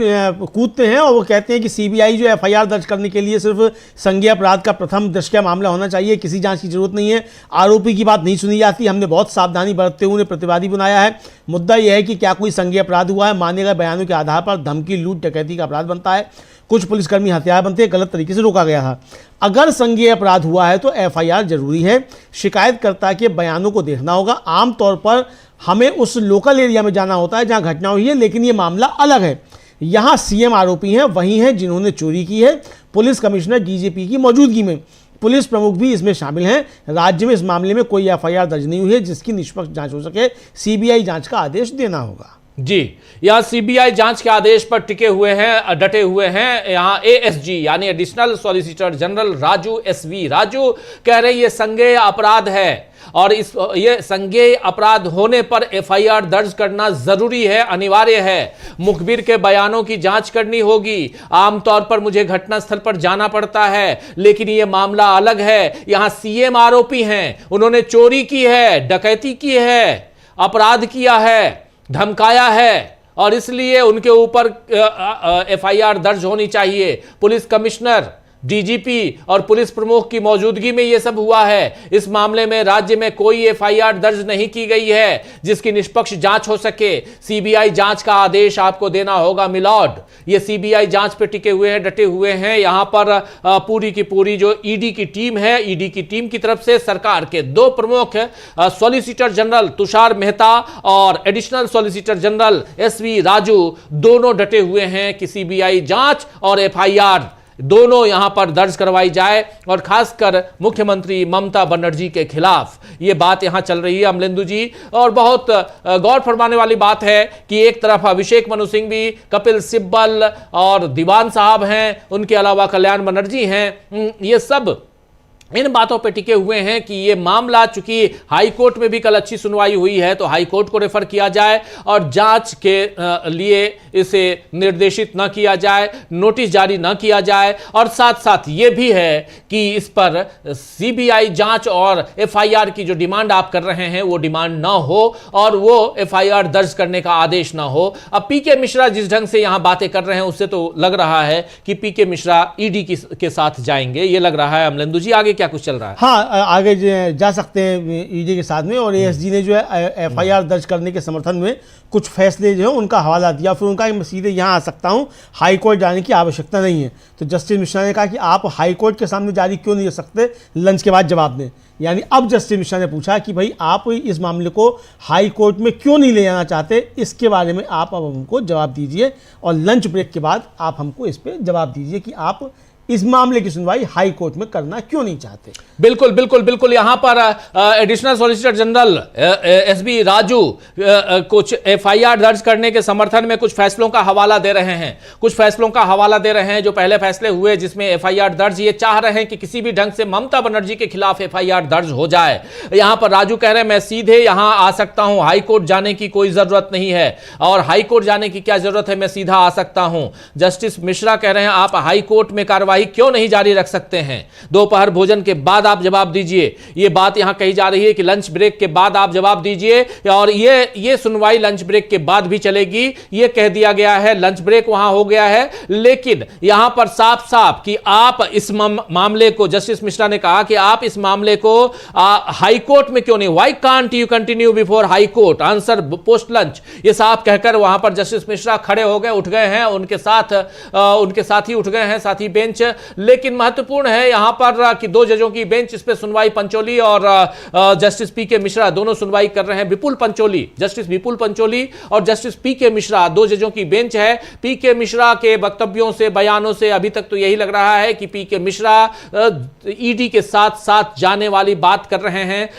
कूदते हैं और वो कहते हैं कि सीबीआई जो एफआईआर दर्ज करने के लिए सिर्फ संज्ञेय अपराध का प्रथम दृष्टया का मामला होना चाहिए, किसी जांच की जरूरत नहीं है। आरोपी की बात नहीं सुनी जाती। हमने बहुत सावधानी बरतते हुए प्रतिवादी बनाया है। मुद्दा यह है कि क्या कोई संज्ञेय अपराध हुआ है। माने गए बयानों के आधार पर धमकी, लूट, डकैती का अपराध बनता है। कुछ पुलिसकर्मी हथियार बनते हैं, गलत तरीके से रोका गया था। अगर संज्ञेय अपराध हुआ है तो एफआईआर जरूरी है। शिकायतकर्ता के बयानों को देखना होगा। आमतौर पर हमें उस लोकल एरिया में जाना होता है जहां घटना हुई है, लेकिन ये मामला अलग है। यहाँ सीएम आरोपी हैं, वही हैं जिन्होंने चोरी की है। पुलिस कमिश्नर, डीजीपी की मौजूदगी में पुलिस प्रमुख भी इसमें शामिल हैं। राज्य में इस मामले में कोई एफआईआर दर्ज नहीं हुई है जिसकी निष्पक्ष जांच हो सके। सीबीआई जांच का आदेश देना होगा। जी, यहां सीबीआई जांच के आदेश पर टिके हुए हैं, डटे हुए हैं यहां एएसजी यानी additional solicitor general Raju SV Raju कह रहे ये संज्ञेय अपराध है और ये संज्ञेय अपराध होने पर एफआईआर दर्ज करना जरूरी है, अनिवार्य है। मुखबिर के बयानों की जांच करनी होगी। आमतौर पर मुझे घटनास्थल पर जाना पड़ता है, लेकिन ये मामला अलग है। यहां सीएम आरोपी हैं, उन्होंने चोरी की है, डकैती की है, अपराध किया है, धमकाया है और इसलिए उनके ऊपर एफआईआर दर्ज होनी चाहिए। पुलिस कमिश्नर, डीजीपी और पुलिस प्रमुख की मौजूदगी में यह सब हुआ है। इस मामले में राज्य में कोई एफआईआर दर्ज नहीं की गई है जिसकी निष्पक्ष जांच हो सके। सीबीआई जांच का आदेश आपको देना होगा मिलॉर्ड। ये सीबीआई जांच पे टिके हुए हैं, डटे हुए हैं। यहां पर पूरी की पूरी जो ईडी की टीम है, ईडी की टीम की तरफ से सरकार के दो प्रमुख सॉलिसिटर जनरल तुषार मेहता और additional solicitor general SV Raju दोनों डटे हुए हैं कि सीबीआई जांच और एफआईआर दोनों यहां पर दर्ज करवाई जाए और खासकर मुख्यमंत्री ममता बनर्जी के खिलाफ यह बात यहां चल रही है अमलेंदु जी। और बहुत गौर फरमाने वाली बात है कि एक तरफ अभिषेक मनु सिंह भी, कपिल सिब्बल और दीवान साहब हैं, उनके अलावा कल्याण बनर्जी हैं। ये सब इन बातों पे टिके हुए हैं कि ये मामला चूंकि हाई कोर्ट में भी कल अच्छी सुनवाई हुई है तो हाई कोर्ट को रेफर किया जाए और जांच के लिए इसे निर्देशित न किया जाए, नोटिस जारी न किया जाए। और साथ साथ ये भी है कि इस पर सीबीआई जांच और एफआईआर की जो डिमांड आप कर रहे हैं वो डिमांड ना हो और वो एफआईआर दर्ज करने का आदेश ना हो। अब पीके मिश्रा जिस ढंग से यहां बातें कर रहे हैं उससे तो लग रहा है कि पीके मिश्रा ईडी के साथ जाएंगे, ये लग रहा है। अमलेंदु जी, आगे क्या कुछ चल रहा है? हाँ, आगे जा सकते हैं ईडी के साथ में। और एएसजी ने जो है एफआईआर दर्ज करने के समर्थन में कुछ फैसले जो है उनका हवाला दिया। फिर उनका मैं सीधे यहाँ आ सकता हूँ, हाई कोर्ट जाने की आवश्यकता नहीं है। तो जस्टिस मिश्रा ने कहा कि आप हाई कोर्ट के सामने जारी क्यों नहीं कर सकते, लंच के बाद जवाब दें। यानी अब जस्टिस मिश्रा ने पूछा कि भाई आप इस मामले को हाई कोर्ट में क्यों नहीं ले जाना चाहते, इसके बारे में आप अब हमको जवाब दीजिए और लंच ब्रेक के बाद आप हमको इस पर जवाब दीजिए कि आप इस मामले की सुनवाई हाई कोर्ट में करना क्यों नहीं चाहते। बिल्कुल बिल्कुल बिल्कुल। यहां पर additional solicitor general SB Raju कुछ एफआईआर दर्ज करने के समर्थन में कुछ फैसलों का हवाला दे रहे हैं। कुछ फैसलों का हवाला दे रहे हैं जो पहले फैसले हुए जिसमें एफआईआर दर्ज, ये चाह रहे हैं कि किसी भी ढंग से ममता बनर्जी के खिलाफ एफआईआर दर्ज हो जाए। यहां पर राजू कह रहे हैं मैं सीधे यहां आ सकता हूं, हाई कोर्ट जाने की कोई जरूरत नहीं है। और हाई कोर्ट जाने की क्या जरूरत है, मैं सीधा आ सकता हूं। जस्टिस मिश्रा कह रहे हैं आप हाई कोर्ट में कार्रवाई क्यों नहीं जारी रख सकते हैं, दोपहर भोजन के बाद आप जवाब दीजिए। यह बात यहां कही जा रही है कि लंच ब्रेक के बाद आप जवाब दीजिए और ये सुनवाई लंच ब्रेक के बाद भी चलेगी, यह कह दिया गया है। लंच ब्रेक वहां हो गया है, लेकिन यहां पर साफ साफ कि आप इस मामले को, जस्टिस मिश्रा ने कहा कि आप इस मामले को हाई कोर्ट में क्यों नहीं, why can't you continue before high court, answer post lunch, ये साफ कहकर वहां पर जस्टिस मिश्रा खड़े हो गए, उठ गए हैं, उनके साथ ही उठ गए हैं, साथी बेंच। लेकिन महत्वपूर्ण है यहां पर कि दो जजों की बेंच इस पे सुनवाई, पंचोली और जस्टिस पीके मिश्रा दोनों सुनवाई कर रहे हैं। विपुल पंचोली, जस्टिस विपुल पंचोली और जस्टिस पीके मिश्रा, दो जजों की बेंच है। पीके मिश्रा के वक्तव्यों से, बयानों से अभी तक तो यही लग रहा है कि पीके मिश्रा ईडी के साथ साथ जाने वाली बात कर रहे हैं।